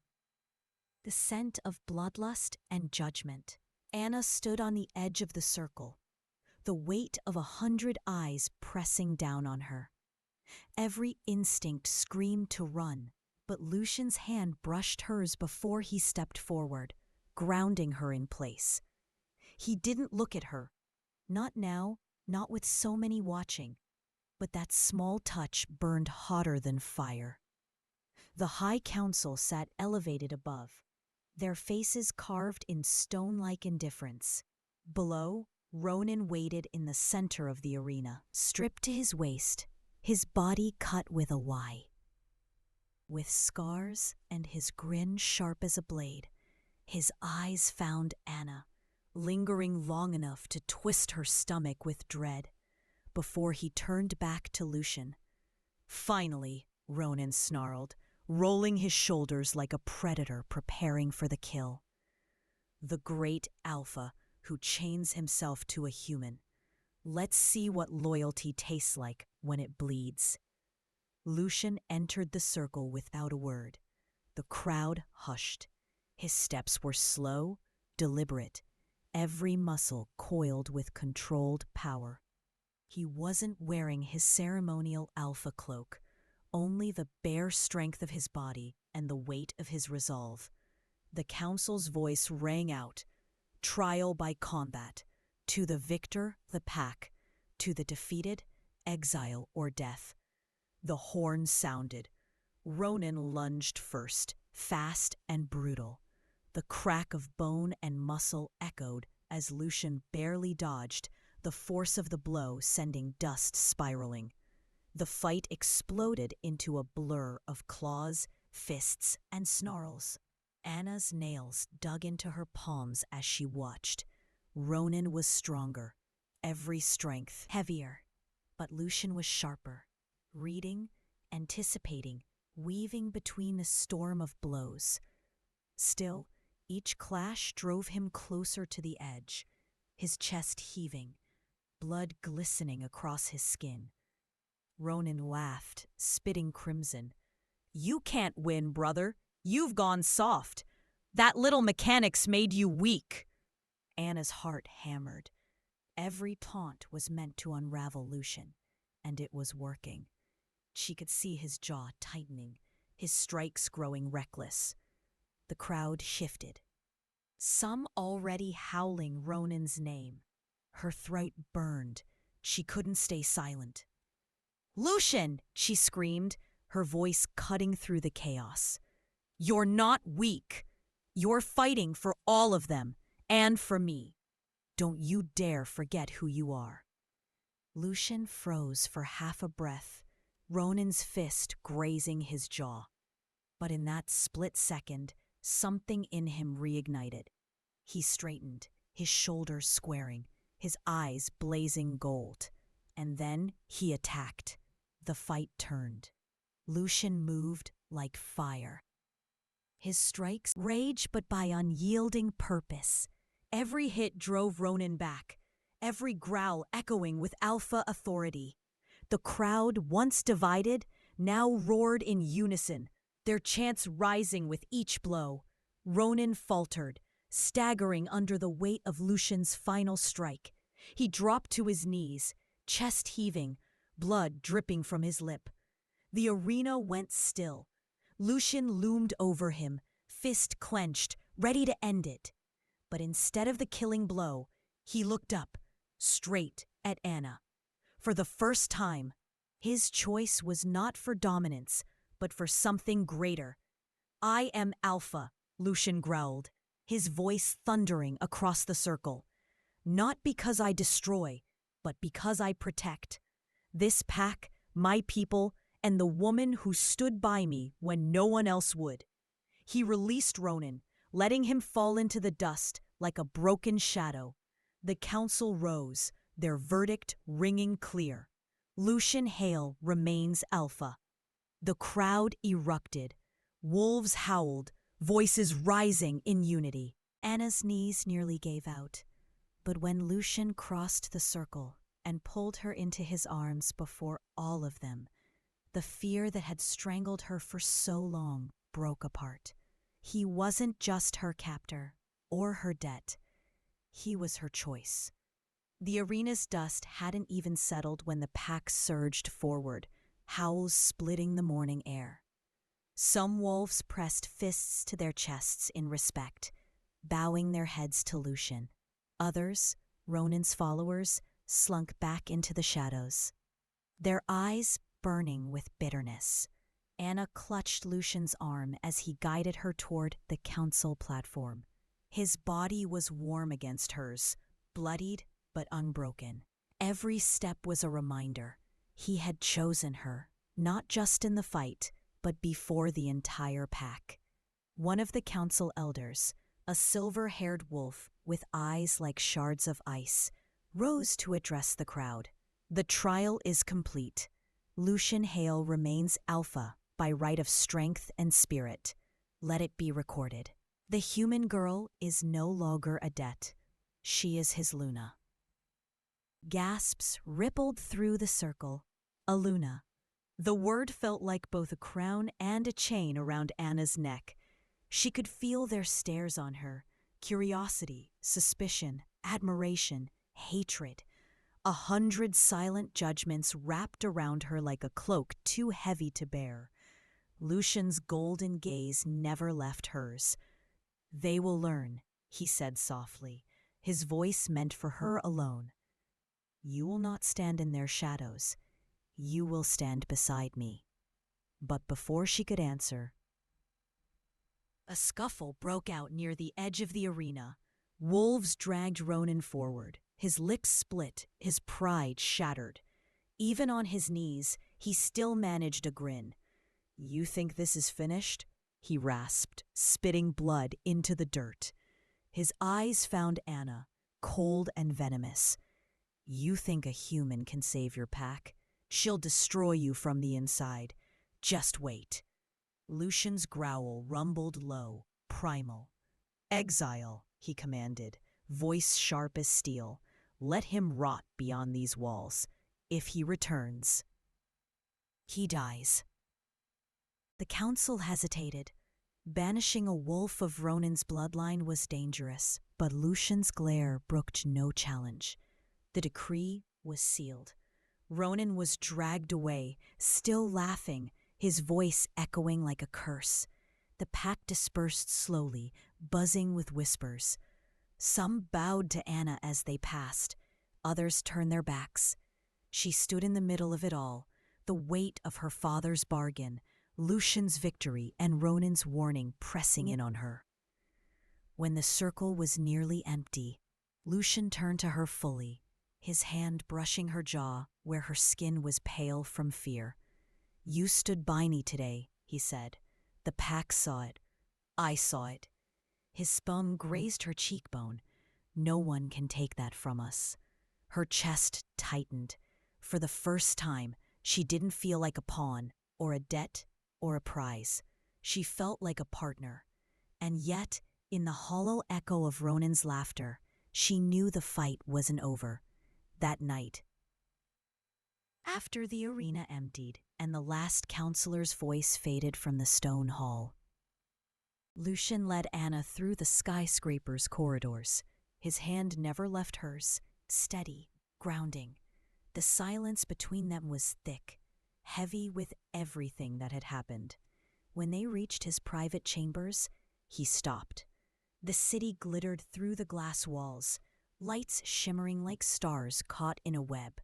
the scent of bloodlust and judgment. Anna stood on the edge of the circle, the weight of 100 eyes pressing down on her. Every instinct screamed to run, but Lucian's hand brushed hers before he stepped forward, grounding her in place. He didn't look at her. Not now, not with so many watching. But that small touch burned hotter than fire. The High Council sat elevated above, their faces carved in stone-like indifference. Below, Ronan waited in the center of the arena, stripped to his waist, his body cut with a Y. With scars and his grin sharp as a blade, his eyes found Anna, lingering long enough to twist her stomach with dread, before he turned back to Lucian. "Finally," Ronan snarled, rolling his shoulders like a predator preparing for the kill. "The great alpha who chains himself to a human. Let's see what loyalty tastes like when it bleeds." Lucian entered the circle without a word. The crowd hushed. His steps were slow, deliberate, every muscle coiled with controlled power. He wasn't wearing his ceremonial alpha cloak, only the bare strength of his body and the weight of his resolve. The council's voice rang out, trial by combat, to the victor, the pack, to the defeated, exile or death. The horn sounded. Ronan lunged first, fast and brutal. The crack of bone and muscle echoed as Lucian barely dodged, the force of the blow sending dust spiraling. The fight exploded into a blur of claws, fists, and snarls. Anna's nails dug into her palms as she watched. Ronan was stronger, every strength heavier, but Lucian was sharper, reading, anticipating, weaving between the storm of blows. Still, each clash drove him closer to the edge, his chest heaving, blood glistening across his skin. Ronan laughed, spitting crimson. "You can't win, brother. You've gone soft. That little mechanic's made you weak." Anna's heart hammered. Every taunt was meant to unravel Lucian, and it was working. She could see his jaw tightening, his strikes growing reckless. The crowd shifted, some already howling Ronan's name. Her throat burned. She couldn't stay silent. "Lucian!" she screamed, her voice cutting through the chaos. "You're not weak. You're fighting for all of them, and for me. Don't you dare forget who you are." Lucian froze for half a breath, Ronan's fist grazing his jaw. But in that split second, something in him reignited. He straightened, his shoulders squaring, his eyes blazing gold. And then he attacked. The fight turned. Lucian moved like fire. His strikes rage but by unyielding purpose. Every hit drove Ronan back, every growl echoing with alpha authority. The crowd, once divided, now roared in unison, their chants rising with each blow. Ronan faltered, staggering under the weight of Lucian's final strike. He dropped to his knees, chest heaving, blood dripping from his lip. The arena went still. Lucian loomed over him, fist clenched, ready to end it. But instead of the killing blow, he looked up, straight at Anna. For the first time, his choice was not for dominance, but for something greater. "I am Alpha," Lucian growled, his voice thundering across the circle. "Not because I destroy, but because I protect. This pack, my people, and the woman who stood by me when no one else would." He released Ronan, letting him fall into the dust like a broken shadow. The council rose, their verdict ringing clear. Lucian Hale remains Alpha. The crowd erupted. Wolves howled, voices rising in unity. Anna's knees nearly gave out. But when Lucian crossed the circle and pulled her into his arms before all of them, the fear that had strangled her for so long broke apart. He wasn't just her captor or her debt. He was her choice. The arena's dust hadn't even settled when the pack surged forward, howls splitting the morning air. Some wolves pressed fists to their chests in respect, bowing their heads to Lucian. Others, Ronan's followers, slunk back into the shadows, their eyes burning with bitterness. Anna clutched Lucian's arm as he guided her toward the council platform. His body was warm against hers, bloodied but unbroken. Every step was a reminder. He had chosen her, not just in the fight, but before the entire pack. One of the council elders, a silver-haired wolf with eyes like shards of ice, rose to address the crowd. "The trial is complete. Lucian Hale remains Alpha by right of strength and spirit. Let it be recorded. The human girl is no longer a debt. She is his Luna." Gasps rippled through the circle. A Luna. The word felt like both a crown and a chain around Anna's neck. She could feel their stares on her: curiosity, suspicion, admiration, hatred. 100 silent judgments wrapped around her like a cloak too heavy to bear. Lucian's golden gaze never left hers. "They will learn," he said softly, his voice meant for her alone. "You will not stand in their shadows. You will stand beside me." But before she could answer, a scuffle broke out near the edge of the arena. Wolves dragged Ronan forward, his lips split, his pride shattered. Even on his knees, he still managed a grin. "You think this is finished?" he rasped, spitting blood into the dirt. His eyes found Anna, cold and venomous. "You think a human can save your pack? She'll destroy you from the inside. Just wait." Lucian's growl rumbled low, primal. "Exile," he commanded, voice sharp as steel. "Let him rot beyond these walls. If he returns, he dies." The council hesitated. Banishing a wolf of Ronan's bloodline was dangerous, but Lucian's glare brooked no challenge. The decree was sealed. Ronan was dragged away, still laughing, his voice echoing like a curse. The pack dispersed slowly, buzzing with whispers. Some bowed to Anna as they passed. Others turned their backs. She stood in the middle of it all, the weight of her father's bargain, Lucian's victory, and Ronan's warning pressing in on her. When the circle was nearly empty, Lucian turned to her fully, his hand brushing her jaw where her skin was pale from fear. "You stood by me today," he said. "The pack saw it. I saw it." His spum grazed her cheekbone. "No one can take that from us." Her chest tightened. For the first time, she didn't feel like a pawn, or a debt, or a prize. She felt like a partner. And yet, in the hollow echo of Ronan's laughter, she knew the fight wasn't over. That night, after the arena emptied and the last counselor's voice faded from the stone hall, Lucian led Anna through the skyscraper's corridors. His hand never left hers, steady, grounding. The silence between them was thick, heavy with everything that had happened. When they reached his private chambers, he stopped. The city glittered through the glass walls, lights shimmering like stars caught in a web.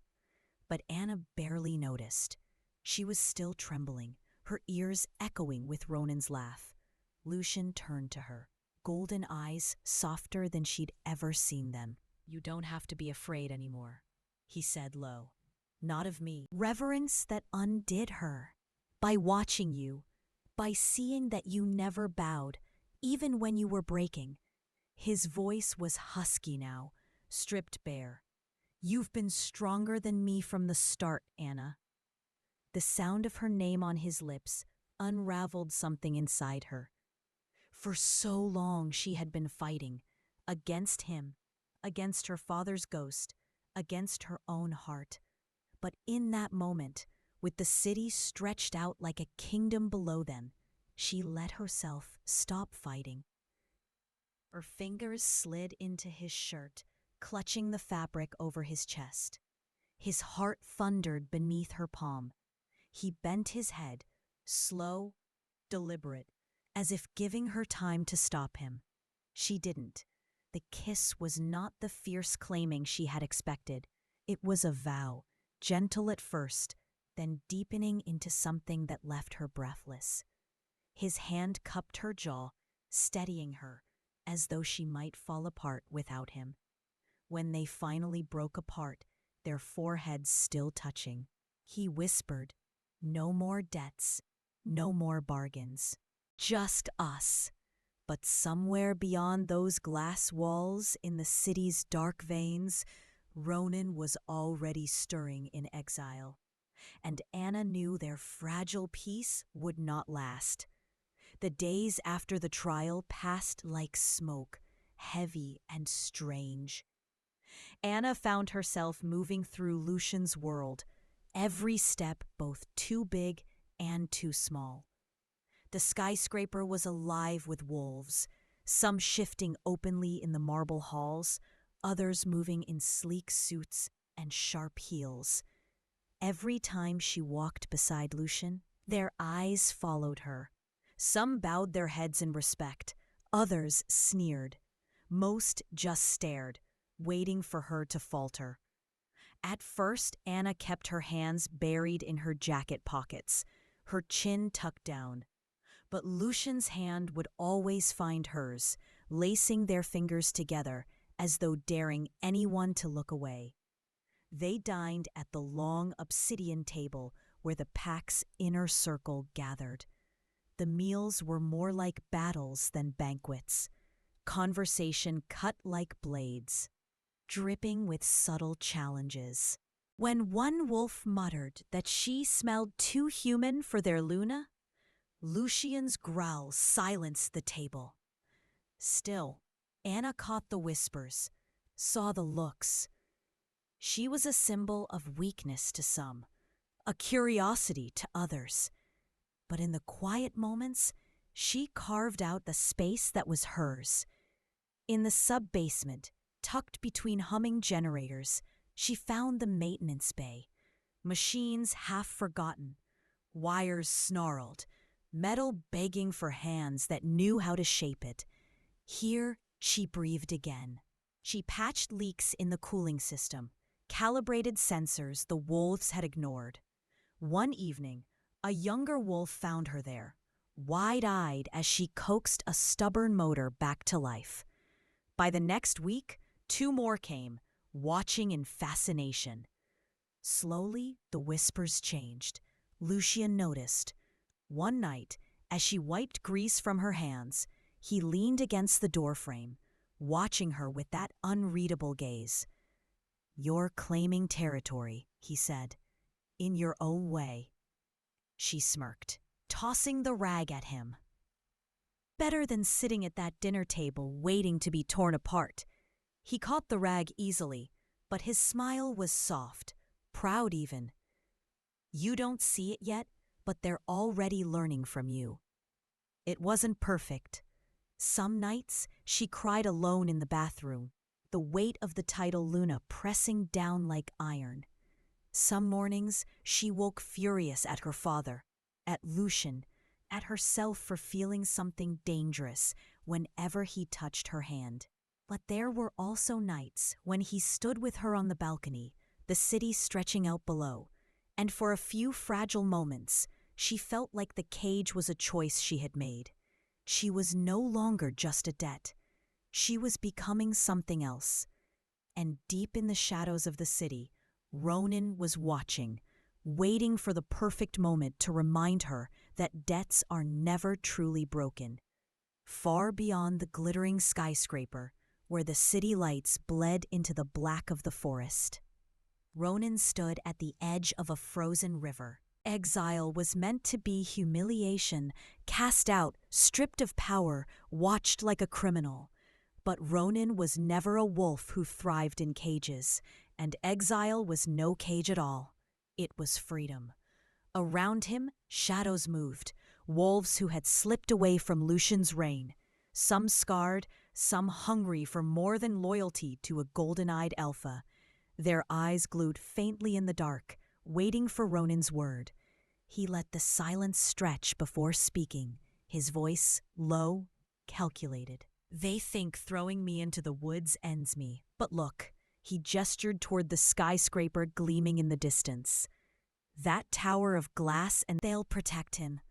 But Anna barely noticed. She was still trembling, her ears echoing with Ronan's laugh. Lucian turned to her, golden eyes softer than she'd ever seen them. "You don't have to be afraid anymore," he said low. "Not of me." Reverence that undid her. By watching you, by seeing that you never bowed, even when you were breaking. His voice was husky now, stripped bare. "You've been stronger than me from the start, Anna." The sound of her name on his lips unraveled something inside her. For so long she had been fighting, against him, against her father's ghost, against her own heart. But in that moment, with the city stretched out like a kingdom below them, she let herself stop fighting. Her fingers slid into his shirt, clutching the fabric over his chest. His heart thundered beneath her palm. He bent his head, slow, deliberate, as if giving her time to stop him. She didn't. The kiss was not the fierce claiming she had expected. It was a vow, gentle at first, then deepening into something that left her breathless. His hand cupped her jaw, steadying her, as though she might fall apart without him. When they finally broke apart, their foreheads still touching, he whispered, "No more debts, no more bargains. Just us." But somewhere beyond those glass walls in the city's dark veins, Ronan was already stirring in exile. And Anna knew their fragile peace would not last. The days after the trial passed like smoke, heavy and strange. Anna found herself moving through Lucian's world. every step both too big and too small. The skyscraper was alive with wolves, some shifting openly in the marble halls, others moving in sleek suits and sharp heels. Every time she walked beside Lucian, their eyes followed her. Some bowed their heads in respect, others sneered. Most just stared, waiting for her to falter. At first, Anna kept her hands buried in her jacket pockets, her chin tucked down. But Lucian's hand would always find hers, lacing their fingers together as though daring anyone to look away. They dined at the long obsidian table where the pack's inner circle gathered. The meals were more like battles than banquets. Conversation cut like blades, dripping with subtle challenges. When one wolf muttered that she smelled too human for their Luna, Lucian's growl silenced the table. Still, Anna caught the whispers, saw the looks. She was a symbol of weakness to some, a curiosity to others. But in the quiet moments, she carved out the space that was hers. In the sub-basement, tucked between humming generators, she found the maintenance bay. Machines half forgotten, wires snarled, metal begging for hands that knew how to shape it. Here, she breathed again. She patched leaks in the cooling system, calibrated sensors the wolves had ignored. One evening, a younger wolf found her there, wide-eyed as she coaxed a stubborn motor back to life. By the next week, 2 more came, watching in fascination. Slowly, the whispers changed. Lucian noticed. One night, as she wiped grease from her hands, he leaned against the doorframe, watching her with that unreadable gaze. "You're claiming territory," he said, "in your own way." She smirked, tossing the rag at him. Better than sitting at that dinner table waiting to be torn apart. He caught the rag easily, but his smile was soft, proud even. "You don't see it yet, but they're already learning from you." It wasn't perfect. Some nights, she cried alone in the bathroom, the weight of the title Luna pressing down like iron. Some mornings, she woke furious at her father, at Lucian, at herself for feeling something dangerous whenever he touched her hand. But there were also nights when he stood with her on the balcony, the city stretching out below, and for a few fragile moments, she felt like the cage was a choice she had made. She was no longer just a debt. She was becoming something else. And deep in the shadows of the city, Ronan was watching, waiting for the perfect moment to remind her that debts are never truly broken. Far beyond the glittering skyscraper, where the city lights bled into the black of the forest, Ronan stood at the edge of a frozen river. Exile was meant to be humiliation, cast out, stripped of power, watched like a criminal. But Ronan was never a wolf who thrived in cages, and exile was no cage at all. It was freedom. Around him, shadows moved, wolves who had slipped away from Lucian's reign, some scarred, some hungry for more than loyalty to a golden-eyed alpha. Their eyes glued faintly in the dark, waiting for Ronan's word. He let the silence stretch before speaking, his voice low, calculated. "They think throwing me into the woods ends me, but look," he gestured toward the skyscraper gleaming in the distance. "That tower of glass, and they'll protect him.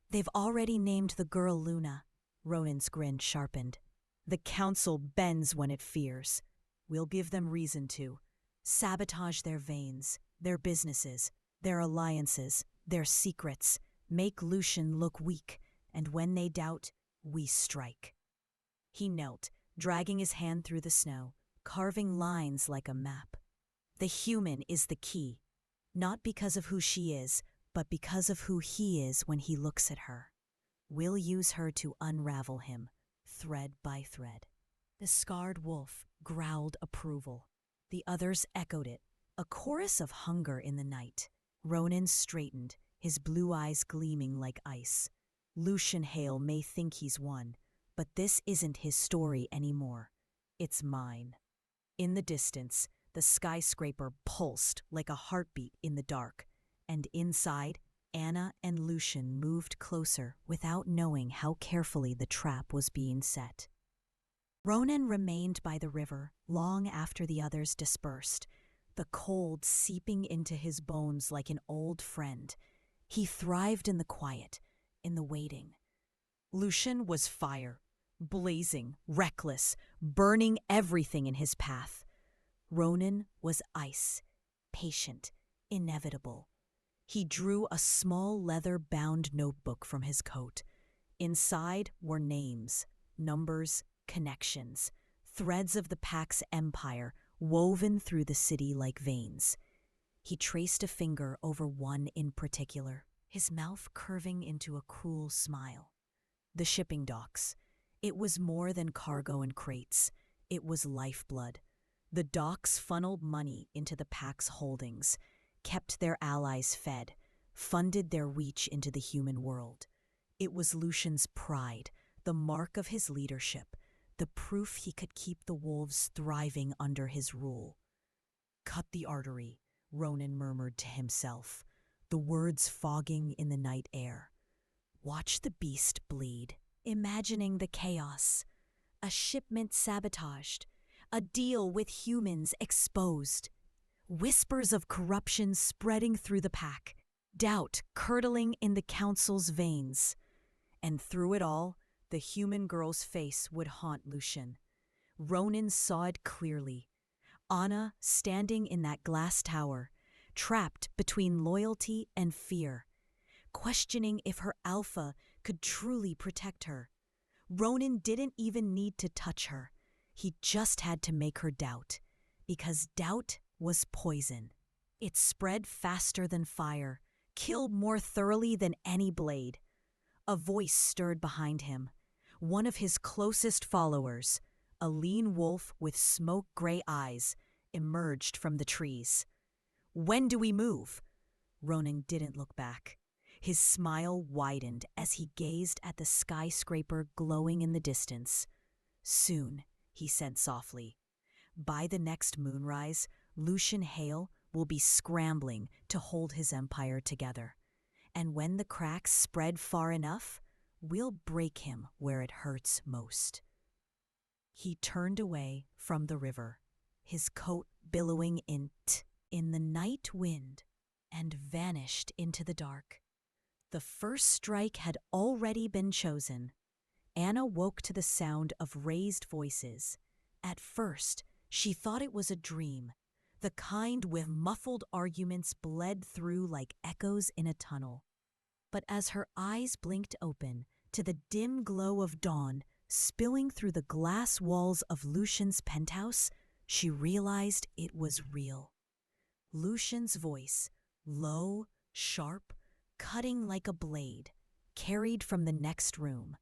They've already named the girl Luna." Ronan's grin sharpened. "The council bends when it fears. We'll give them reason to. Sabotage their veins, their businesses, their alliances, their secrets, make Lucian look weak, and when they doubt, we strike." He knelt, dragging his hand through the snow, carving lines like a map. "The human is the key, not because of who she is, but because of who he is when he looks at her. We'll use her to unravel him, thread by thread." The scarred wolf growled approval. The others echoed it, a chorus of hunger in the night. Ronan straightened, his blue eyes gleaming like ice. Lucian Hale may think he's won, but this isn't his story anymore. It's mine. In the distance, the skyscraper pulsed like a heartbeat in the dark, and inside, Anna and Lucian moved closer without knowing how carefully the trap was being set. Ronan remained by the river long after the others dispersed, the cold seeping into his bones like an old friend. He thrived in the quiet, in the waiting. Lucian was fire, blazing, reckless, burning everything in his path. Ronan was ice, patient, inevitable. He drew a small leather-bound notebook from his coat. Inside were names, numbers, connections, threads of the pack's empire woven through the city like veins. He traced a finger over one in particular, his mouth curving into a cruel smile. The shipping docks. It was more than cargo and crates. It was lifeblood. The docks funneled money into the pack's holdings, kept their allies fed, funded their reach into the human world. It was Lucian's pride, the mark of his leadership, the proof he could keep the wolves thriving under his rule. "Cut the artery," Ronan murmured to himself, the words fogging in the night air. Watch the beast bleed, imagining the chaos. A shipment sabotaged, a deal with humans exposed. Whispers of corruption spreading through the pack, doubt curdling in the council's veins. And through it all, the human girl's face would haunt Lucian. Ronan saw it clearly. Anna standing in that glass tower, trapped between loyalty and fear, questioning if her alpha could truly protect her. Ronan didn't even need to touch her. He just had to make her doubt, because doubt was poison. It spread faster than fire, killed more thoroughly than any blade. A voice stirred behind him. One of his closest followers, a lean wolf with smoke-gray eyes, emerged from the trees. "When do we move?" Ronan didn't look back. His smile widened as he gazed at the skyscraper glowing in the distance. "Soon," he said softly. "By the next moonrise, Lucian Hale will be scrambling to hold his empire together. And when the cracks spread far enough, we'll break him where it hurts most." He turned away from the river, his coat billowing in the night wind, and vanished into the dark. The first strike had already been chosen. Anna woke to the sound of raised voices. At first, she thought it was a dream, the kind where muffled arguments bled through like echoes in a tunnel. But as her eyes blinked open to the dim glow of dawn spilling through the glass walls of Lucian's penthouse, she realized it was real. Lucian's voice, low, sharp, cutting like a blade, carried from the next room.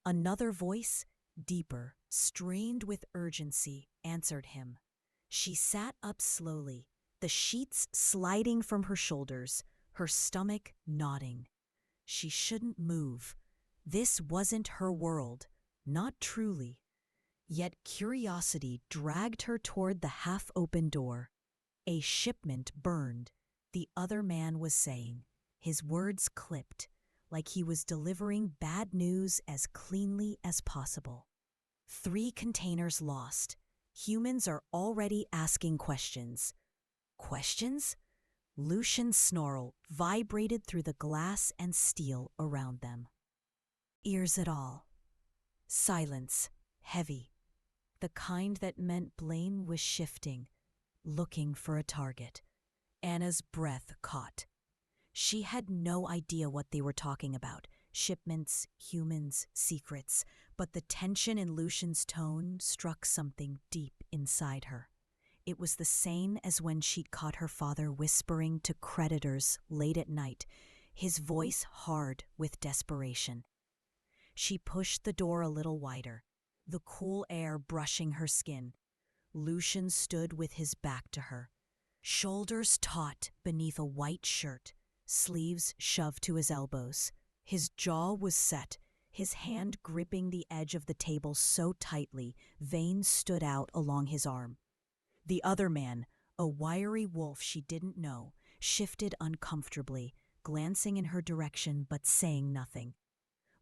Another voice, deeper, strained with urgency, answered him. She sat up slowly, the sheets sliding from her shoulders, her stomach nodding. She shouldn't move. This wasn't her world, not truly. Yet curiosity dragged her toward the half-open door. "A shipment burned," the other man was saying, his words clipped, like he was delivering bad news as cleanly as possible. "3 containers lost. Humans are already asking questions." Questions? Lucian's snarl vibrated through the glass and steel around them. Ears at all. Silence, heavy. The kind that meant Blaine was shifting, looking for a target. Anna's breath caught. She had no idea what they were talking about. Shipments, humans, secrets. But the tension in Lucian's tone struck something deep inside her. It was the same as when she'd caught her father whispering to creditors late at night, his voice hard with desperation. She pushed the door a little wider, the cool air brushing her skin. Lucian stood with his back to her. shoulders taut beneath a white shirt, sleeves shoved to his elbows. His jaw was set, his hand gripping the edge of the table so tightly, veins stood out along his arm. The other man, a wiry wolf she didn't know, shifted uncomfortably, glancing in her direction but saying nothing.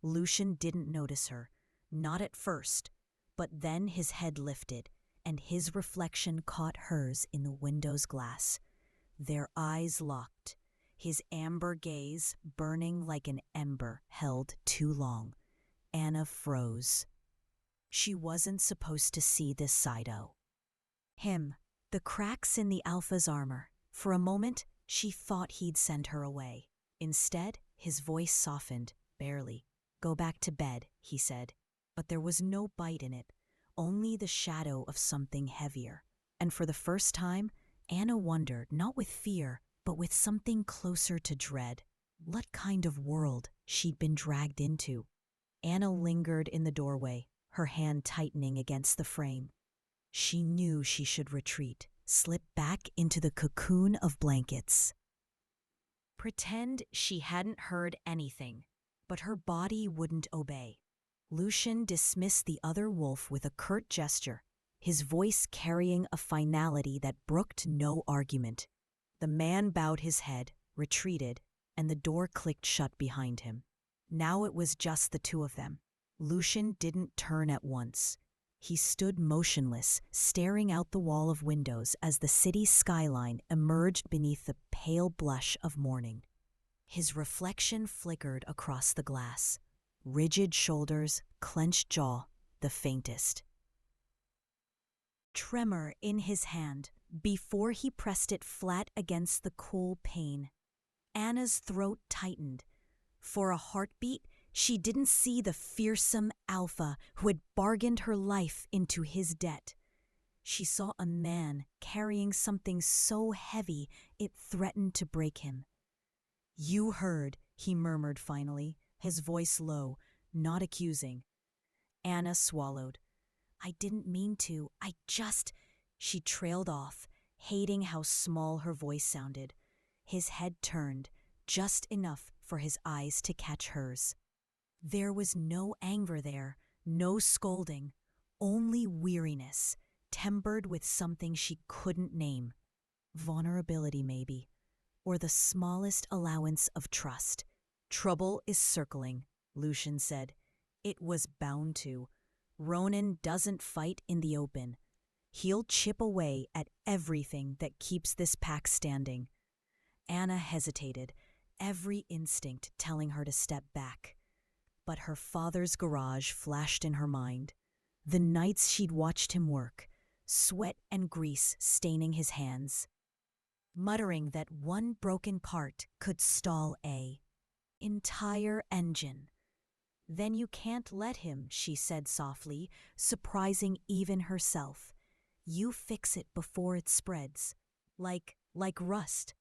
Lucian didn't notice her, not at first, but then his head lifted, and his reflection caught hers in the window's glass. Their eyes locked, his amber gaze burning like an ember held too long. Anna froze. She wasn't supposed to see this side-o. Him, the cracks in the Alpha's armor. For a moment, she thought he'd send her away. Instead, his voice softened, barely. "Go back to bed," he said. But there was no bite in it, only the shadow of something heavier. And for the first time, Anna wondered, not with fear, but with something closer to dread. What kind of world she'd been dragged into? Anna lingered in the doorway, her hand tightening against the frame. She knew she should retreat, slip back into the cocoon of blankets. Pretend she hadn't heard anything, but her body wouldn't obey. Lucian dismissed the other wolf with a curt gesture, his voice carrying a finality that brooked no argument. The man bowed his head, retreated, and the door clicked shut behind him. Now it was just the two of them. Lucian didn't turn at once. He stood motionless, staring out the wall of windows as the city's skyline emerged beneath the pale blush of morning. His reflection flickered across the glass. Rigid shoulders, clenched jaw, the faintest tremor in his hand before he pressed it flat against the cool pane. Anna's throat tightened. For a heartbeat, she didn't see the fearsome Alpha who had bargained her life into his debt. She saw a man carrying something so heavy it threatened to break him. "You heard," he murmured finally, his voice low, not accusing. Anna swallowed. "I didn't mean to. She trailed off, hating how small her voice sounded. His head turned, just enough for his eyes to catch hers. There was no anger there, no scolding, only weariness, tempered with something she couldn't name. Vulnerability, maybe, or the smallest allowance of trust. "Trouble is circling," Lucian said. "It was bound to. Ronan doesn't fight in the open. He'll chip away at everything that keeps this pack standing." Anna hesitated, every instinct telling her to step back. But her father's garage flashed in her mind. The nights she'd watched him work, sweat and grease staining his hands. Muttering that one broken part could stall a entire engine. "Then you can't let him," she said softly, surprising even herself. "You fix it before it spreads. Like rust."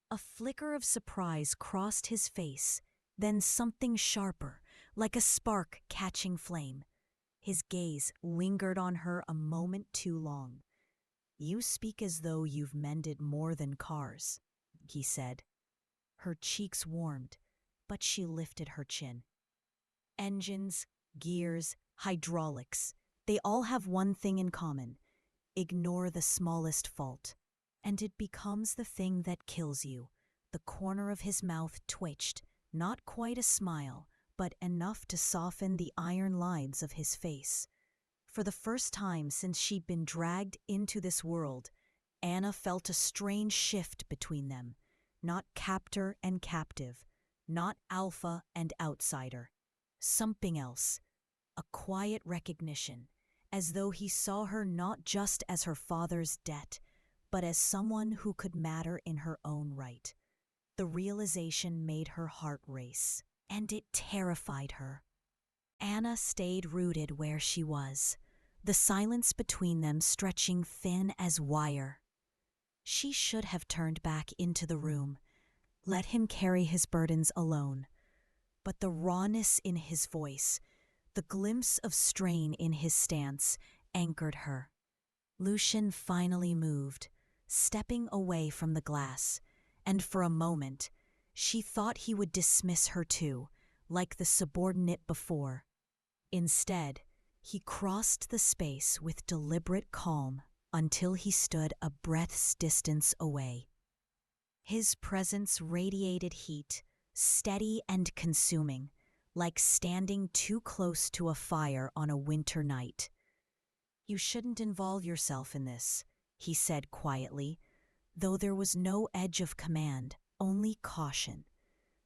A flicker of surprise crossed his face, then something sharper, like a spark catching flame. His gaze lingered on her a moment too long. "You speak as though you've mended more than cars," he said. Her cheeks warmed, but she lifted her chin. "Engines, gears, hydraulics, they all have one thing in common. Ignore the smallest fault, and it becomes the thing that kills you." The corner of his mouth twitched, not quite a smile, but enough to soften the iron lines of his face. For the first time since she'd been dragged into this world, Anna felt a strange shift between them. Not captor and captive, not alpha and outsider. Something else, a quiet recognition, as though he saw her not just as her father's debt, but as someone who could matter in her own right. The realization made her heart race, and it terrified her. Anna stayed rooted where she was, the silence between them stretching thin as wire. She should have turned back into the room, let him carry his burdens alone. But the rawness in his voice, the glimpse of strain in his stance, anchored her. Lucian finally moved, stepping away from the glass, and for a moment, she thought he would dismiss her too, like the subordinate before. Instead, he crossed the space with deliberate calm until he stood a breath's distance away. His presence radiated heat, steady and consuming, like standing too close to a fire on a winter night. "You shouldn't involve yourself in this," he said quietly, though there was no edge of command, only caution.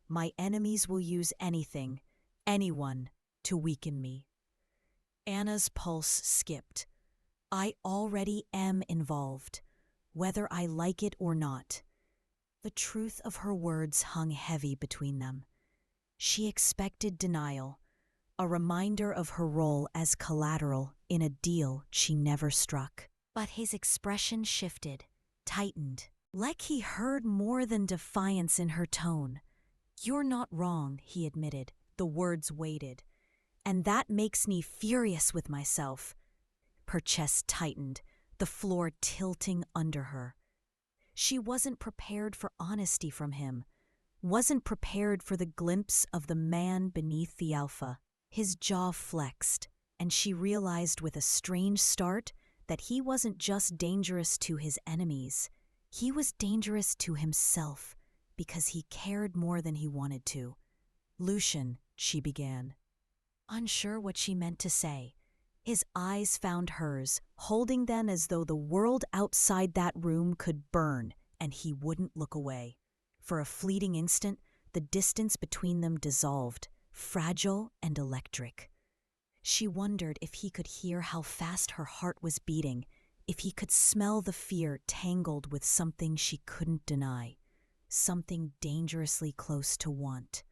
"My enemies will use anything, anyone, to weaken me." Anna's pulse skipped. "I already am involved, whether I like it or not." The truth of her words hung heavy between them. She expected denial, a reminder of her role as collateral in a deal she never struck. But his expression shifted, tightened, like he heard more than defiance in her tone. "You're not wrong," he admitted. The words weighted. "And that makes me furious with myself." Her chest tightened, the floor tilting under her. She wasn't prepared for honesty from him, wasn't prepared for the glimpse of the man beneath the alpha. His jaw flexed, and she realized with a strange start that he wasn't just dangerous to his enemies. He was dangerous to himself because he cared more than he wanted to. "Lucian," she began. Unsure what she meant to say, his eyes found hers, holding them as though the world outside that room could burn, and he wouldn't look away. For a fleeting instant, the distance between them dissolved, fragile and electric. She wondered if he could hear how fast her heart was beating, if he could smell the fear tangled with something she couldn't deny, something dangerously close to want.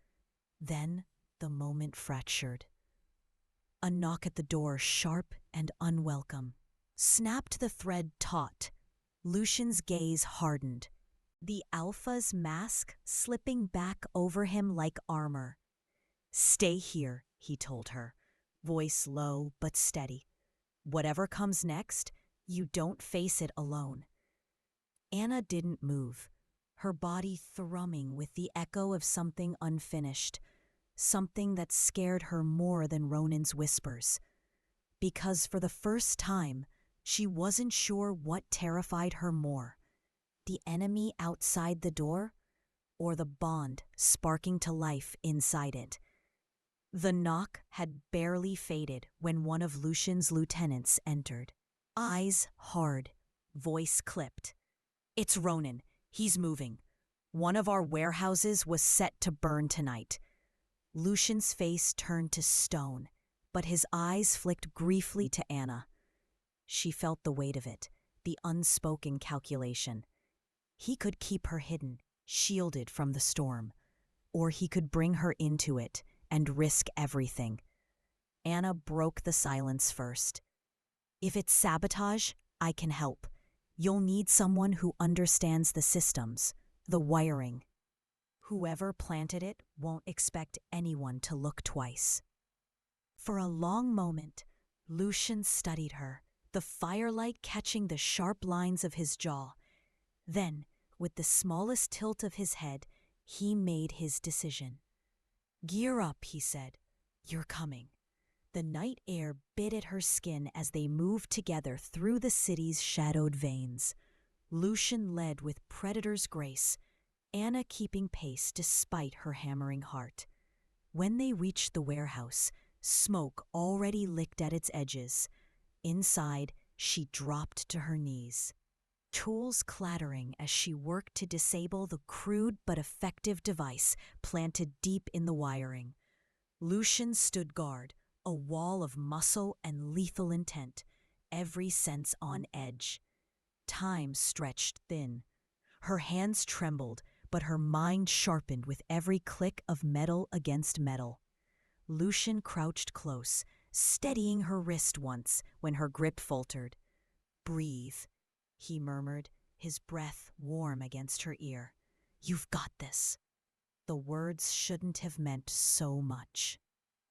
Then the moment fractured. A knock at the door, sharp and unwelcome, snapped the thread taut. Lucian's gaze hardened, the alpha's mask slipping back over him like armor. "Stay here," he told her, voice low but steady. "Whatever comes next, you don't face it alone." Anna didn't move, her body thrumming with the echo of something unfinished, something that scared her more than Ronan's whispers. Because for the first time, she wasn't sure what terrified her more, the enemy outside the door or the bond sparking to life inside it. The knock had barely faded when one of Lucian's lieutenants entered. Eyes hard, voice clipped. "It's Ronan. He's moving. One of our warehouses was set to burn tonight." Lucian's face turned to stone, but his eyes flicked briefly to Anna. She felt the weight of it, the unspoken calculation. He could keep her hidden, shielded from the storm, or he could bring her into it and risk everything. Anna broke the silence first. "If it's sabotage, I can help. You'll need someone who understands the systems, the wiring. Whoever planted it won't expect anyone to look twice." For a long moment, Lucian studied her, the firelight catching the sharp lines of his jaw. Then, with the smallest tilt of his head, he made his decision. "Gear up," he said. "You're coming." The night air bit at her skin as they moved together through the city's shadowed veins. Lucian led with predator's grace, Anna keeping pace despite her hammering heart. When they reached the warehouse, smoke already licked at its edges. Inside, she dropped to her knees, tools clattering as she worked to disable the crude but effective device planted deep in the wiring. Lucian stood guard, a wall of muscle and lethal intent, every sense on edge. Time stretched thin. Her hands trembled, but her mind sharpened with every click of metal against metal. Lucian crouched close, steadying her wrist once when her grip faltered. "Breathe," he murmured, his breath warm against her ear. "You've got this." The words shouldn't have meant so much,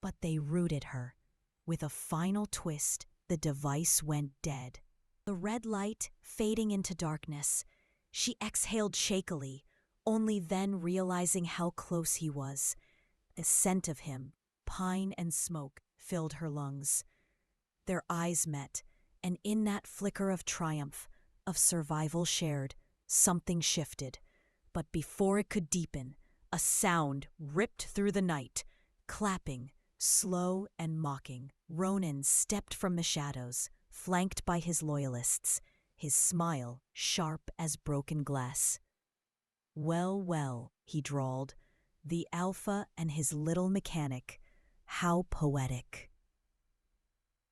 but they rooted her. With a final twist, the device went dead. The red light fading into darkness, She exhaled shakily, only then realizing how close he was. The scent of him, pine and smoke, filled her lungs. Their eyes met, and in that flicker of triumph, of survival shared, something shifted. But before it could deepen, a sound ripped through the night, clapping, slow and mocking. Ronan stepped from the shadows, flanked by his loyalists, his smile sharp as broken glass. "Well, well," he drawled, "the Alpha and his little mechanic. How poetic."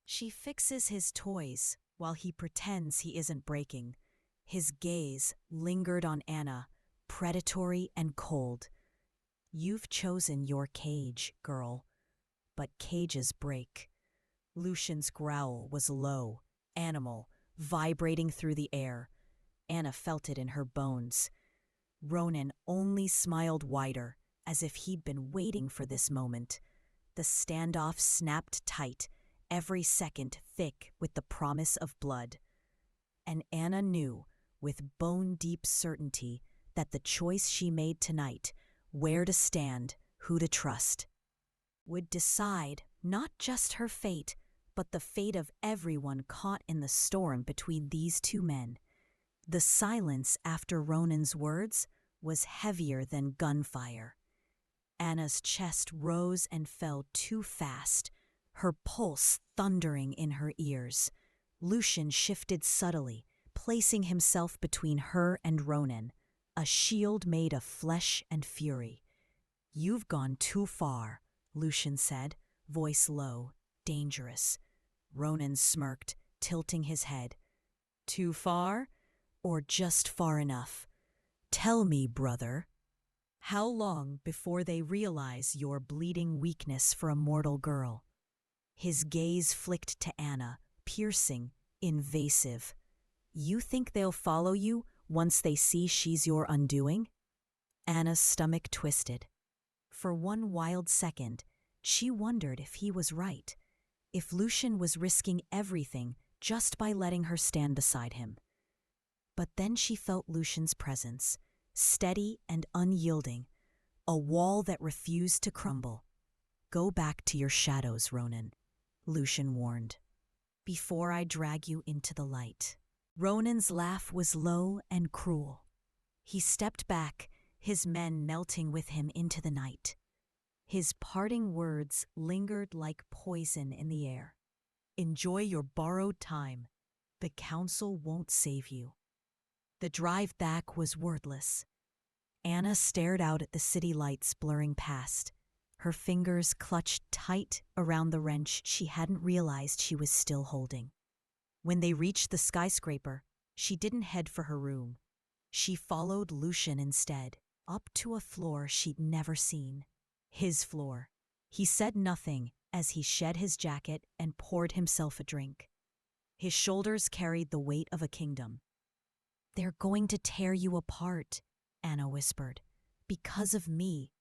She fixes his toys while he pretends he isn't breaking. His gaze lingered on Anna, predatory and cold. "You've chosen your cage, girl. But cages break." Lucian's growl was low, animal, vibrating through the air. Anna felt it in her bones. Ronan only smiled wider, as if he'd been waiting for this moment. The standoff snapped tight, every second thick with the promise of blood. And Anna knew, with bone-deep certainty, that the choice she made tonight, where to stand, who to trust, would decide not just her fate, but the fate of everyone caught in the storm between these two men. The silence after Ronan's words was heavier than gunfire. Anna's chest rose and fell too fast, her pulse thundering in her ears. Lucian shifted subtly, placing himself between her and Ronan, a shield made of flesh and fury. "You've gone too far," Lucian said, voice low, dangerous. Ronan smirked, tilting his head. "Too far? Or just far enough? Tell me, brother. How long before they realize your bleeding weakness for a mortal girl?" His gaze flicked to Anna, piercing, invasive. "You think they'll follow you once they see she's your undoing?" Anna's stomach twisted. For one wild second, she wondered if he was right, if Lucian was risking everything just by letting her stand beside him. But then she felt Lucian's presence, steady and unyielding, a wall that refused to crumble. "Go back to your shadows, Ronan," Lucian warned, "before I drag you into the light." Ronan's laugh was low and cruel. He stepped back, his men melting with him into the night. His parting words lingered like poison in the air. "Enjoy your borrowed time. The council won't save you." The drive back was wordless. Anna stared out at the city lights blurring past. Her fingers clutched tight around the wrench she hadn't realized she was still holding. When they reached the skyscraper, she didn't head for her room. She followed Lucian instead, up to a floor she'd never seen. His floor. He said nothing as he shed his jacket and poured himself a drink. His shoulders carried the weight of a kingdom. "They're going to tear you apart," Anna whispered. "Because of me."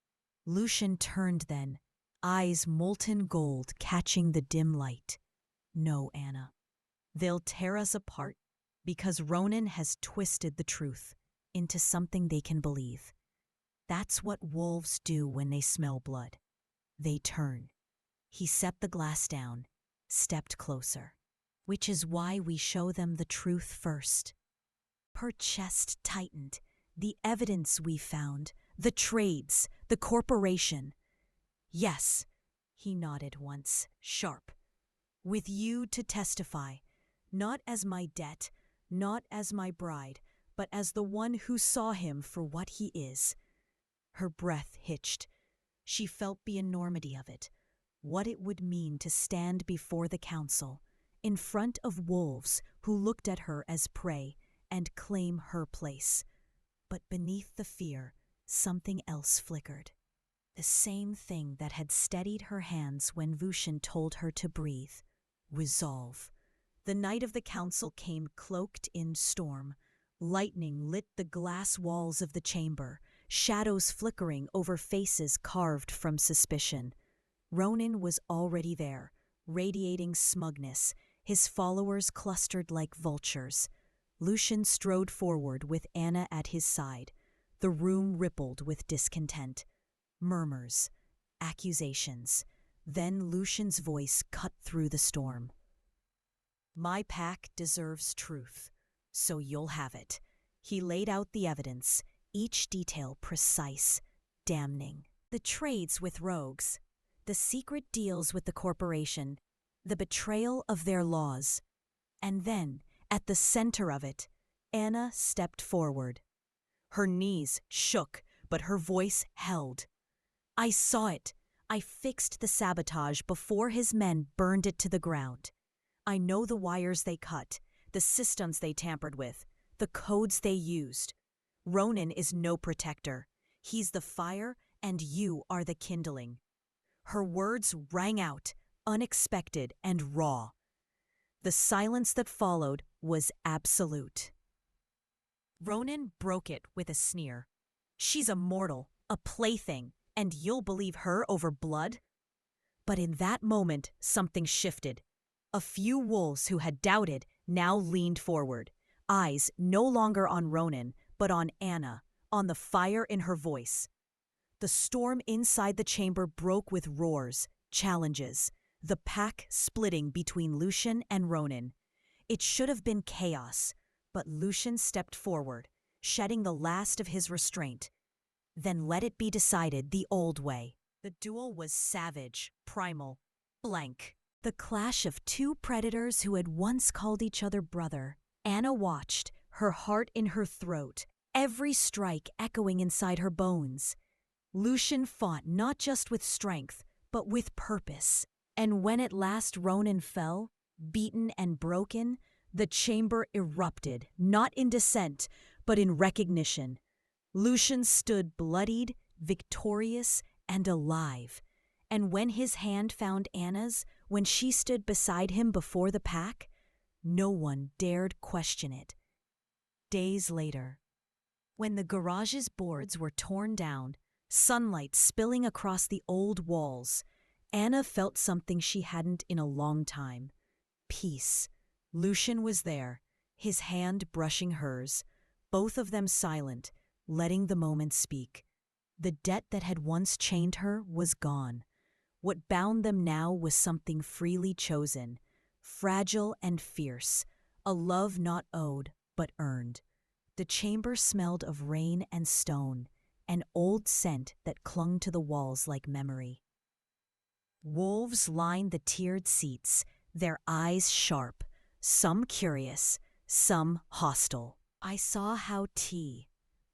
Lucian turned then, eyes molten gold catching the dim light. "No, Anna. They'll tear us apart because Ronan has twisted the truth into something they can believe. That's what wolves do when they smell blood. They turn." He set the glass down, stepped closer. "Which is why we show them the truth first." Her chest tightened. "The evidence we found, the trades, the corporation." "Yes," he nodded once, sharp. "With you to testify, not as my debt, not as my bride, but as the one who saw him for what he is." Her breath hitched. She felt the enormity of it, what it would mean to stand before the council, in front of wolves who looked at her as prey, and claim her place. But beneath the fear, something else flickered. The same thing that had steadied her hands when Lucian told her to breathe. Resolve. The night of the council came cloaked in storm. Lightning lit the glass walls of the chamber, shadows flickering over faces carved from suspicion. Ronan was already there, radiating smugness, his followers clustered like vultures. Lucian strode forward with Anna at his side. The room rippled with discontent. Murmurs, accusations. Then Lucian's voice cut through the storm. "My pack deserves truth, so you'll have it." He laid out the evidence, each detail precise, damning. The trades with rogues, the secret deals with the corporation, the betrayal of their laws. And then, at the center of it, Anna stepped forward. Her knees shook, but her voice held. "I saw it. I fixed the sabotage before his men burned it to the ground. I know the wires they cut, the systems they tampered with, the codes they used. Ronan is no protector. He's the fire, and you are the kindling." Her words rang out, unexpected and raw. The silence that followed was absolute. Ronan broke it with a sneer. "She's a mortal, a plaything, and you'll believe her over blood?" But in that moment, something shifted. A few wolves who had doubted now leaned forward, eyes no longer on Ronan, but on Anna, on the fire in her voice. The storm inside the chamber broke with roars, challenges, the pack splitting between Lucian and Ronan. It should have been chaos, but Lucian stepped forward, shedding the last of his restraint. Then let it be decided the old way. The duel was savage, primal, blank. The clash of two predators who had once called each other brother. Anna watched, her heart in her throat, every strike echoing inside her bones. Lucian fought not just with strength, but with purpose. And when at last Ronan fell, beaten and broken, the chamber erupted, not in dissent, but in recognition. Lucian stood bloodied, victorious, and alive. And when his hand found Anna's, when she stood beside him before the pack, no one dared question it. Days later, when the garage's boards were torn down, sunlight spilling across the old walls, Anna felt something she hadn't in a long time. Peace. Lucian was there, his hand brushing hers, both of them silent, letting the moment speak. The debt that had once chained her was gone. What bound them now was something freely chosen, fragile and fierce, a love not owed but earned. The chamber smelled of rain and stone, an old scent that clung to the walls like memory. Wolves lined the tiered seats, their eyes sharp, some curious, some hostile. I saw how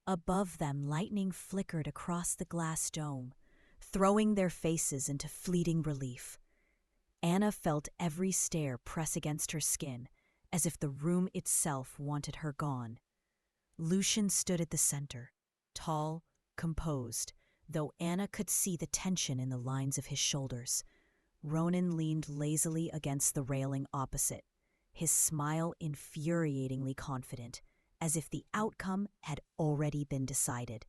above them lightning flickered across the glass dome, throwing their faces into fleeting relief. Anna felt every stare press against her skin, as if the room itself wanted her gone. Lucian stood at the center, tall, composed, though Anna could see the tension in the lines of his shoulders. Ronan leaned lazily against the railing opposite, his smile infuriatingly confident, as if the outcome had already been decided.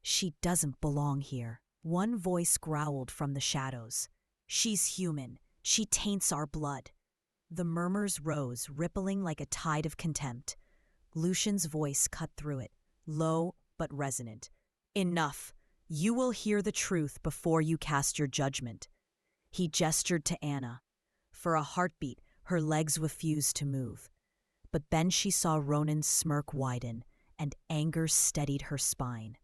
"She doesn't belong here." One voice growled from the shadows. "She's human. She taints our blood." The murmurs rose, rippling like a tide of contempt. Lucian's voice cut through it, low but resonant. "Enough. You will hear the truth before you cast your judgment." He gestured to Anna. For a heartbeat, her legs refused to move. But then she saw Ronan's smirk widen, and anger steadied her spine.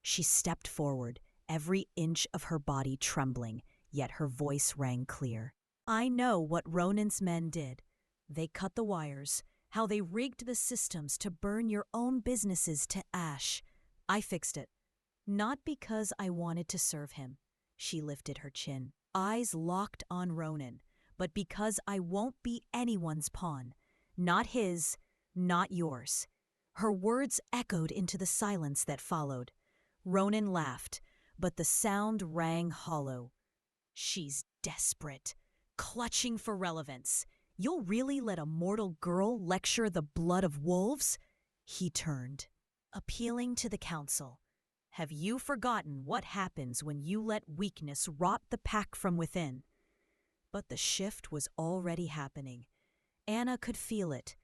She stepped forward, every inch of her body trembling, yet her voice rang clear. "I know what Ronan's men did. They cut the wires, how they rigged the systems to burn your own businesses to ash. I fixed it. Not because I wanted to serve him." She lifted her chin, eyes locked on Ronan, "but because I won't be anyone's pawn. Not his, not yours." Her words echoed into the silence that followed. Ronan laughed, but the sound rang hollow. "She's desperate, clutching for relevance. You'll really let a mortal girl lecture the blood of wolves?" He turned, appealing to the council. "Have you forgotten what happens when you let weakness rot the pack from within?" But the shift was already happening. Anna could feel it.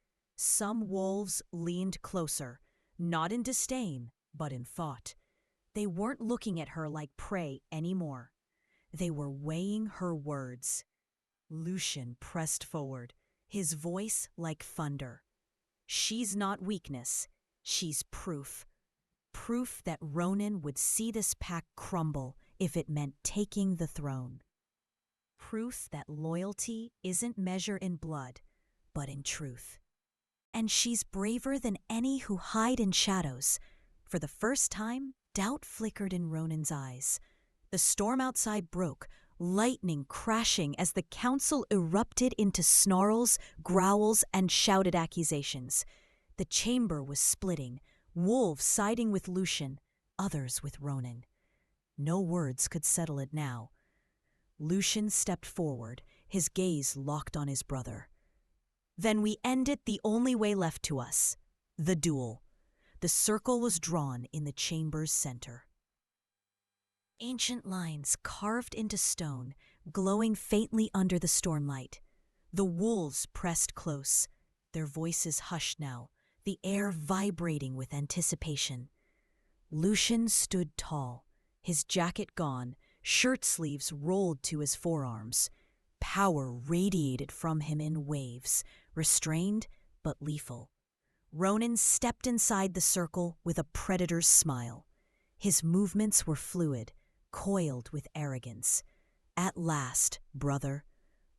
Some wolves leaned closer, not in disdain, but in thought. They weren't looking at her like prey anymore. They were weighing her words. Lucian pressed forward, his voice like thunder. She's not weakness, she's proof. Proof that Ronan would see this pack crumble if it meant taking the throne. Proof that loyalty isn't measured in blood, but in truth. And she's braver than any who hide in shadows. For the first time, doubt flickered in Ronan's eyes. The storm outside broke, lightning crashing as the council erupted into snarls, growls, and shouted accusations. The chamber was splitting, wolves siding with Lucian, others with Ronan. No words could settle it now. Lucian stepped forward, his gaze locked on his brother. Then we ended the only way left to us, the duel. The circle was drawn in the chamber's center. Ancient lines carved into stone, glowing faintly under the stormlight. The wolves pressed close, their voices hushed now, the air vibrating with anticipation. Lucian stood tall, his jacket gone, shirt sleeves rolled to his forearms. Power radiated from him in waves, restrained but lethal. Ronan stepped inside the circle with a predator's smile. His movements were fluid, coiled with arrogance. At last, brother,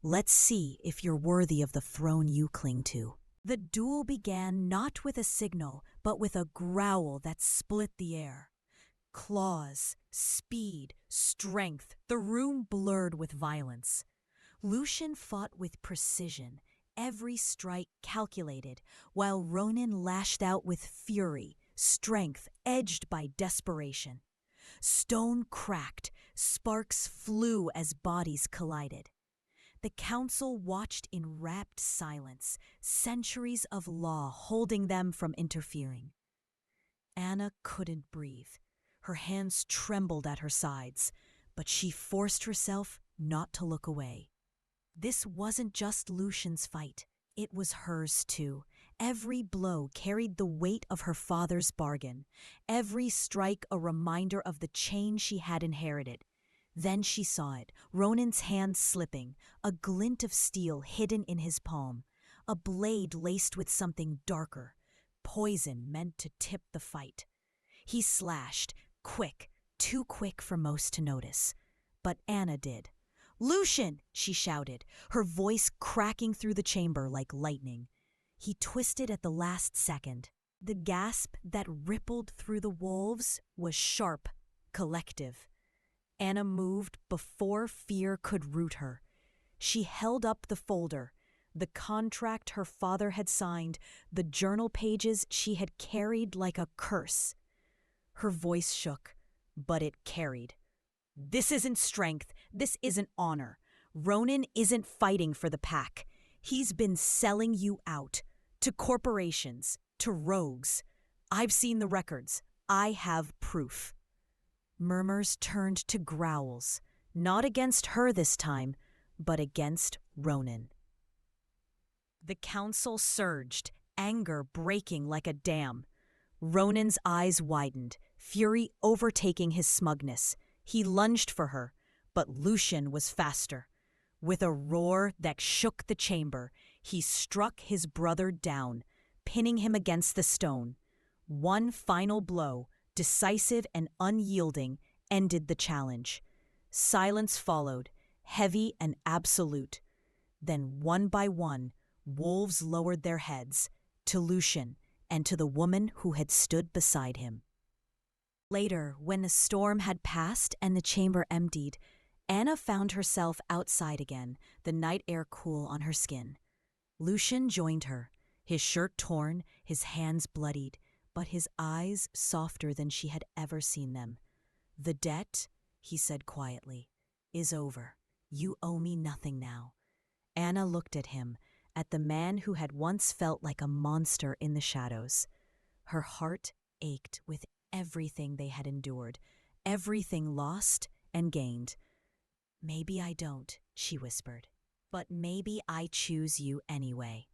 let's see if you're worthy of the throne you cling to. The duel began not with a signal, but with a growl that split the air. Claws, speed, strength, the room blurred with violence. Lucian fought with precision, every strike calculated, while Ronan lashed out with fury, strength edged by desperation. Stone cracked, sparks flew as bodies collided. The council watched in rapt silence, centuries of law holding them from interfering. Anna couldn't breathe. Her hands trembled at her sides, but she forced herself not to look away. This wasn't just Lucian's fight. It was hers too. Every blow carried the weight of her father's bargain, every strike a reminder of the chain she had inherited. Then she saw it, Ronan's hand slipping, a glint of steel hidden in his palm, a blade laced with something darker, poison meant to tip the fight. He slashed, quick, too quick for most to notice. But Anna did. "Lucian!" she shouted, her voice cracking through the chamber like lightning. He twisted at the last second. The gasp that rippled through the wolves was sharp, collective. Anna moved before fear could root her. She held up the folder, the contract her father had signed, the journal pages she had carried like a curse. Her voice shook, but it carried. "This isn't strength. This isn't honor. Ronan isn't fighting for the pack. He's been selling you out. To corporations. To rogues. I've seen the records. I have proof." Murmurs turned to growls, not against her this time, but against Ronan. The council surged, anger breaking like a dam. Ronan's eyes widened, fury overtaking his smugness. He lunged for her, but Lucian was faster. With a roar that shook the chamber, he struck his brother down, pinning him against the stone. One final blow, decisive and unyielding, ended the challenge. Silence followed, heavy and absolute. Then one by one, wolves lowered their heads, to Lucian and to the woman who had stood beside him. Later, when the storm had passed and the chamber emptied, Anna found herself outside again, the night air cool on her skin. Lucian joined her, his shirt torn, his hands bloodied, but his eyes softer than she had ever seen them. "The debt," he said quietly, "is over. You owe me nothing now." Anna looked at him, at the man who had once felt like a monster in the shadows. Her heart ached with everything they had endured, everything lost and gained. "Maybe I don't," she whispered, "but maybe I choose you anyway."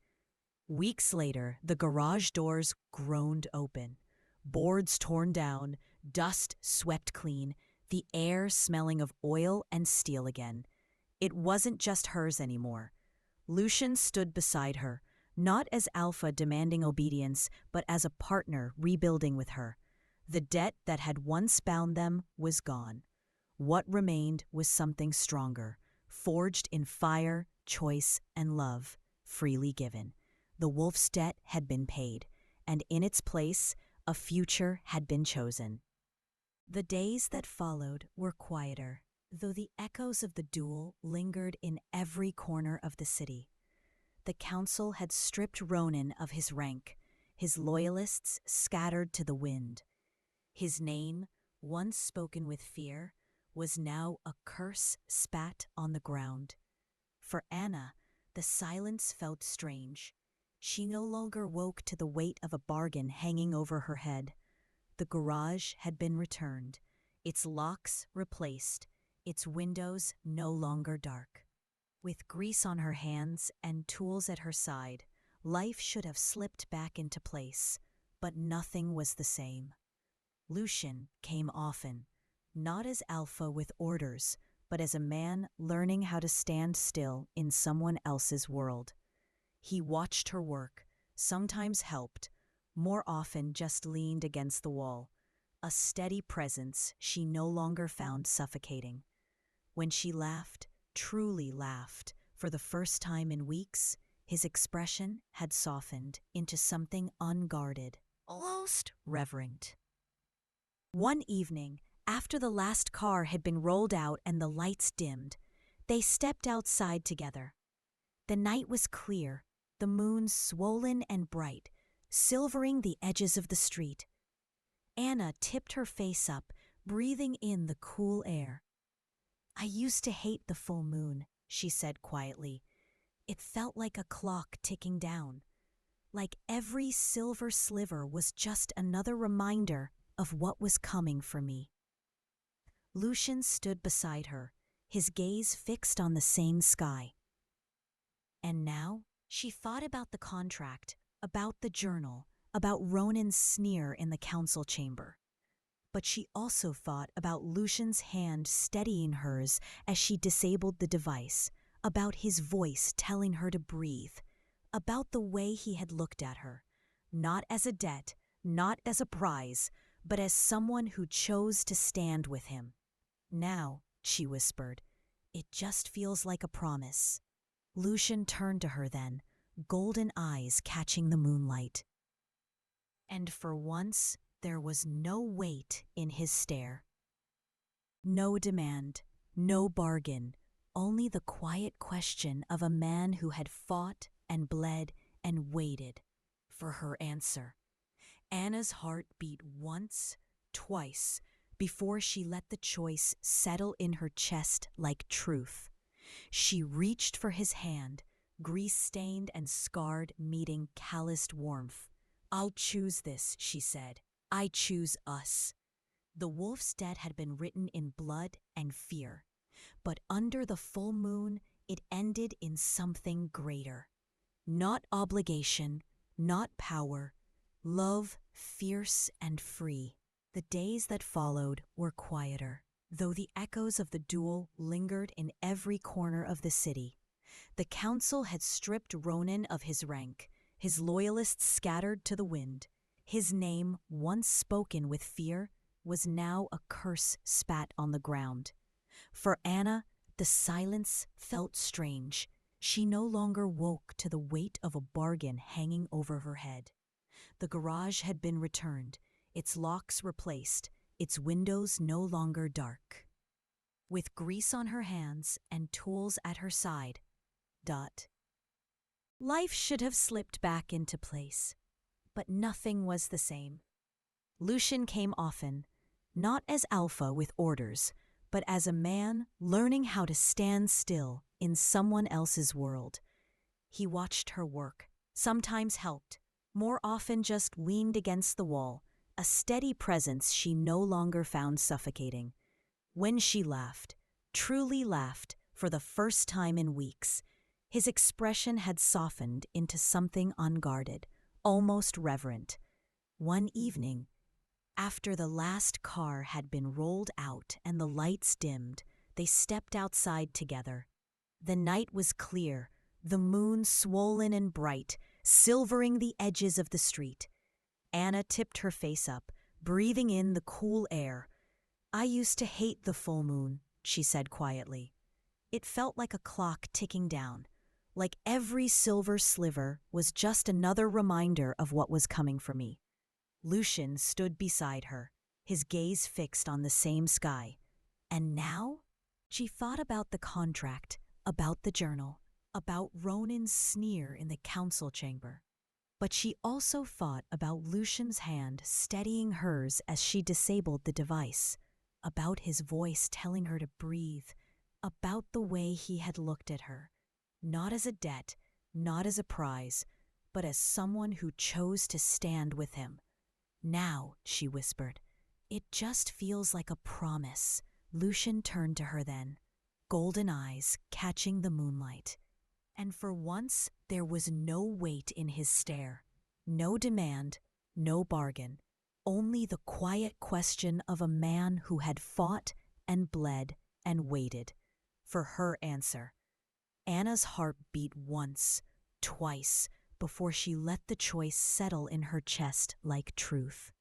Weeks later, the garage doors groaned open. Boards torn down, dust swept clean, the air smelling of oil and steel again. It wasn't just hers anymore. Lucian stood beside her, not as Alpha demanding obedience, but as a partner rebuilding with her. The debt that had once bound them was gone. What remained was something stronger, forged in fire, choice, and love, freely given. The wolf's debt had been paid, and in its place, a future had been chosen. The days that followed were quieter, though the echoes of the duel lingered in every corner of the city. The council had stripped Ronan of his rank, his loyalists scattered to the wind. His name, once spoken with fear, was now a curse spat on the ground. For Anna, the silence felt strange. She no longer woke to the weight of a bargain hanging over her head. The garage had been returned, its locks replaced, its windows no longer dark. With grease on her hands and tools at her side, life should have slipped back into place, but nothing was the same. Lucian came often, not as Alpha with orders, but as a man learning how to stand still in someone else's world. He watched her work, sometimes helped, more often just leaned against the wall, a steady presence she no longer found suffocating. When she laughed, truly laughed, for the first time in weeks, his expression had softened into something unguarded, almost reverent. One evening, after the last car had been rolled out and the lights dimmed, they stepped outside together. The night was clear, the moon swollen and bright, silvering the edges of the street. Anna tipped her face up, breathing in the cool air. "I used to hate the full moon," she said quietly. "It felt like a clock ticking down, like every silver sliver was just another reminder of what was coming for me." Lucian stood beside her, his gaze fixed on the same sky. And now she thought about the contract, about the journal, about Ronan's sneer in the council chamber. But she also thought about Lucian's hand steadying hers as she disabled the device, about his voice telling her to breathe, about the way he had looked at her, not as a debt, not as a prize, but as someone who chose to stand with him. "Now," she whispered, "it just feels like a promise." Lucian turned to her then, golden eyes catching the moonlight. And for once, there was no weight in his stare. No demand, no bargain, only the quiet question of a man who had fought and bled and waited for her answer. Anna's heart beat once, twice, before she let the choice settle in her chest like truth. She reached for his hand, grease-stained and scarred, meeting calloused warmth. "I'll choose this," she said. "I choose us." The wolf's debt had been written in blood and fear, but under the full moon it ended in something greater. Not obligation, not power, love fierce and free. The days that followed were quieter, though the echoes of the duel lingered in every corner of the city. The council had stripped Ronan of his rank, his loyalists scattered to the wind. His name, once spoken with fear, was now a curse spat on the ground. For Anna, the silence felt strange. She no longer woke to the weight of a bargain hanging over her head. The garage had been returned, its locks replaced, its windows no longer dark. With grease on her hands and tools at her side, life should have slipped back into place. But nothing was the same. Lucian came often, not as Alpha with orders, but as a man learning how to stand still in someone else's world. He watched her work, sometimes helped, more often just leaned against the wall, a steady presence she no longer found suffocating. When she laughed, truly laughed, for the first time in weeks, His expression had softened into something unguarded, almost reverent. One evening, after the last car had been rolled out and the lights dimmed, they stepped outside together. The night was clear, the moon swollen and bright, silvering the edges of the street. Anna tipped her face up, breathing in the cool air. "I used to hate the full moon," she said quietly. It felt like a clock ticking down, like every silver sliver was just another reminder of what was coming for me. Lucian stood beside her, his gaze fixed on the same sky. And now? She thought about the contract, about the journal, about Ronan's sneer in the council chamber. But she also thought about Lucian's hand steadying hers as she disabled the device, about his voice telling her to breathe, about the way he had looked at her, not as a debt, not as a prize, but as someone who chose to stand with him. "Now," she whispered, "it just feels like a promise." Lucian turned to her then, golden eyes catching the moonlight. And for once there was no weight in his stare, no demand, no bargain, only the quiet question of a man who had fought and bled and waited for her answer. Anna's heart beat once, twice, before she let the choice settle in her chest like truth.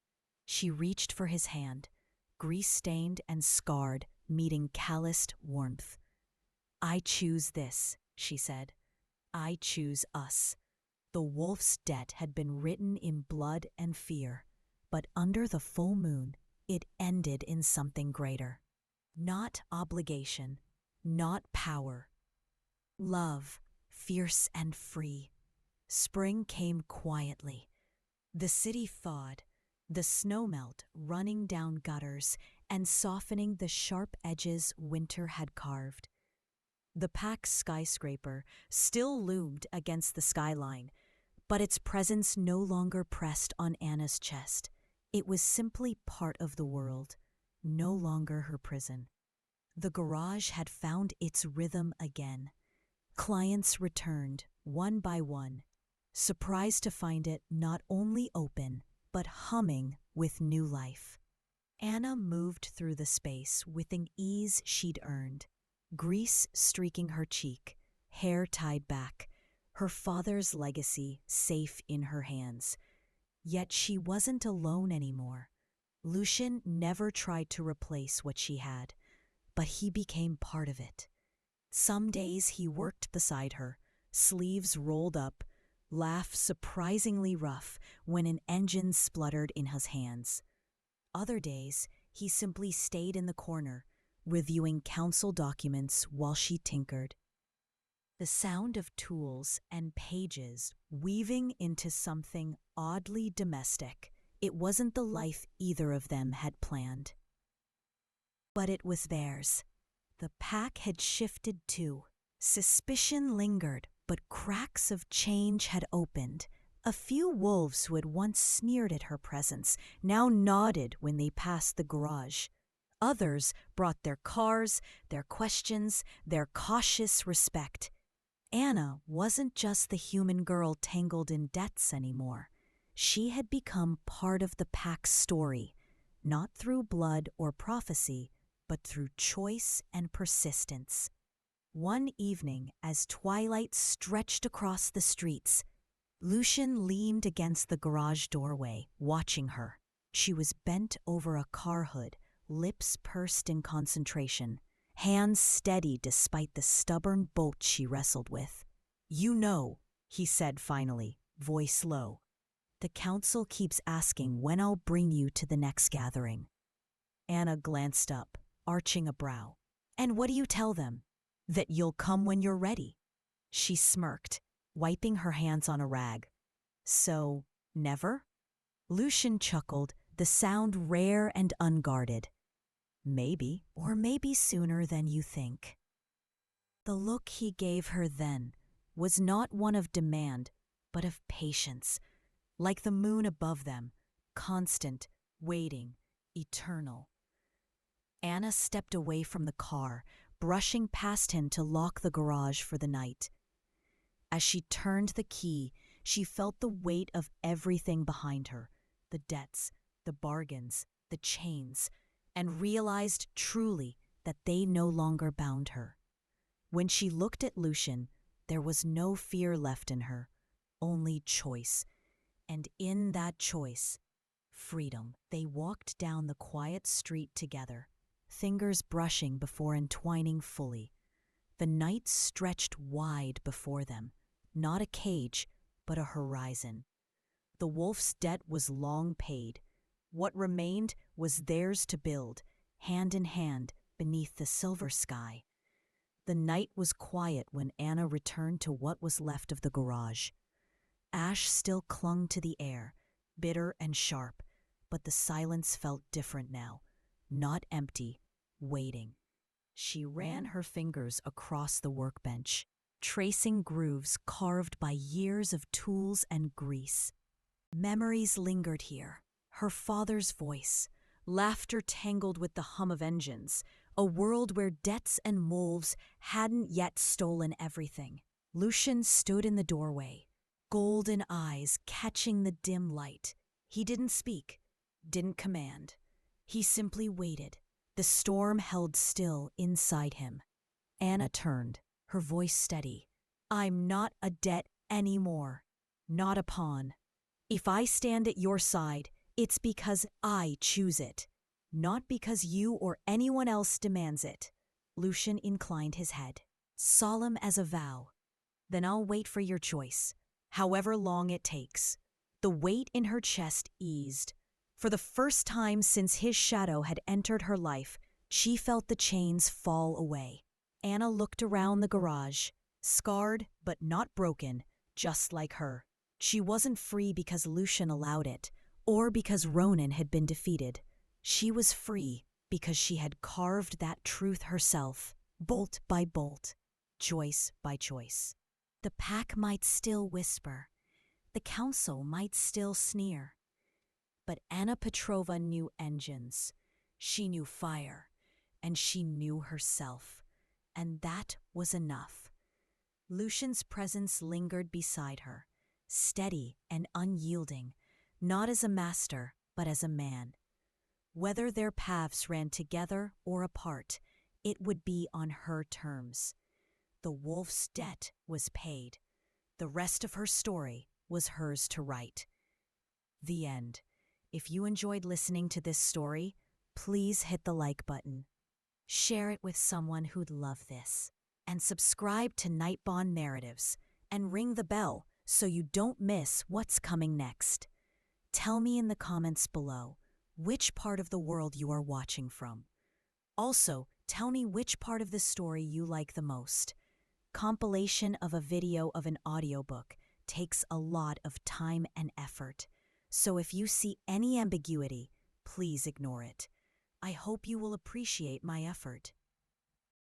She reached for his hand, grease-stained and scarred, meeting calloused warmth. "I choose this," she said. "I choose us." The wolf's debt had been written in blood and fear, but under the full moon, it ended in something greater. Not obligation, not power. Love, fierce and free. Spring came quietly. The city thawed, the snowmelt running down gutters and softening the sharp edges winter had carved. The Pax skyscraper still loomed against the skyline, but its presence no longer pressed on Anna's chest. It was simply part of the world, no longer her prison. The garage had found its rhythm again. Clients returned, one by one, surprised to find it not only open, but humming with new life. Anna moved through the space with an ease she'd earned, grease streaking her cheek, hair tied back, her father's legacy safe in her hands. Yet she wasn't alone anymore. Lucian never tried to replace what she had, but he became part of it. Some days he worked beside her, sleeves rolled up, laugh surprisingly rough when an engine spluttered in his hands. Other days, he simply stayed in the corner, reviewing council documents while she tinkered. The sound of tools and pages weaving into something oddly domestic. It wasn't the life either of them had planned. But it was theirs. The pack had shifted too. Suspicion lingered, but cracks of change had opened. A few wolves who had once sneered at her presence now nodded when they passed the garage. Others brought their cars, their questions, their cautious respect. Anna wasn't just the human girl tangled in debts anymore. She had become part of the pack's story, not through blood or prophecy, but through choice and persistence. One evening, as twilight stretched across the streets, Lucian leaned against the garage doorway, watching her. She was bent over a car hood, lips pursed in concentration, hands steady despite the stubborn bolt she wrestled with. "You know," he said finally, voice low. "The council keeps asking when I'll bring you to the next gathering." Anna glanced up, arching a brow. "And what do you tell them? That you'll come when you're ready?" She smirked, wiping her hands on a rag. "So, never?" Lucian chuckled, the sound rare and unguarded. "Maybe, or maybe sooner than you think." The look he gave her then was not one of demand, but of patience, like the moon above them, constant, waiting, eternal. Anna stepped away from the car, brushing past him to lock the garage for the night. As she turned the key, she felt the weight of everything behind her, the debts, the bargains, the chains, and realized truly that they no longer bound her. When she looked at Lucian, there was no fear left in her, only choice. And in that choice, freedom. They walked down the quiet street together, fingers brushing before entwining fully. The night stretched wide before them, not a cage, but a horizon. The wolf's debt was long paid. What remained was theirs to build, hand in hand, beneath the silver sky. The night was quiet when Anna returned to what was left of the garage. Ash still clung to the air, bitter and sharp, but the silence felt different now, not empty, waiting. She ran her fingers across the workbench, tracing grooves carved by years of tools and grease. Memories lingered here, her father's voice, laughter tangled with the hum of engines, a world where debts and wolves hadn't yet stolen everything. Lucian stood in the doorway, golden eyes catching the dim light. He didn't speak, didn't command. He simply waited. The storm held still inside him. Anna turned, her voice steady. "I'm not a debt anymore, not a pawn. If I stand at your side, it's because I choose it, not because you or anyone else demands it." Lucian inclined his head, solemn as a vow. "Then I'll wait for your choice, however long it takes." The weight in her chest eased. For the first time since his shadow had entered her life, she felt the chains fall away. Anna looked around the garage, scarred but not broken, just like her. She wasn't free because Lucian allowed it, or because Ronan had been defeated. She was free because she had carved that truth herself, bolt by bolt, choice by choice. The pack might still whisper. The council might still sneer. But Anna Petrova knew engines. She knew fire. And she knew herself. And that was enough. Lucian's presence lingered beside her, steady and unyielding, not as a master, but as a man. Whether their paths ran together or apart, it would be on her terms. The wolf's debt was paid. The rest of her story was hers to write. The end. If you enjoyed listening to this story, please hit the like button. Share it with someone who'd love this. And subscribe to Nightbond Narratives and ring the bell so you don't miss what's coming next. Tell me in the comments below which part of the world you are watching from. Also, tell me which part of the story you like the most. Compilation of a video of an audiobook takes a lot of time and effort. So if you see any ambiguity, please ignore it. I hope you will appreciate my effort.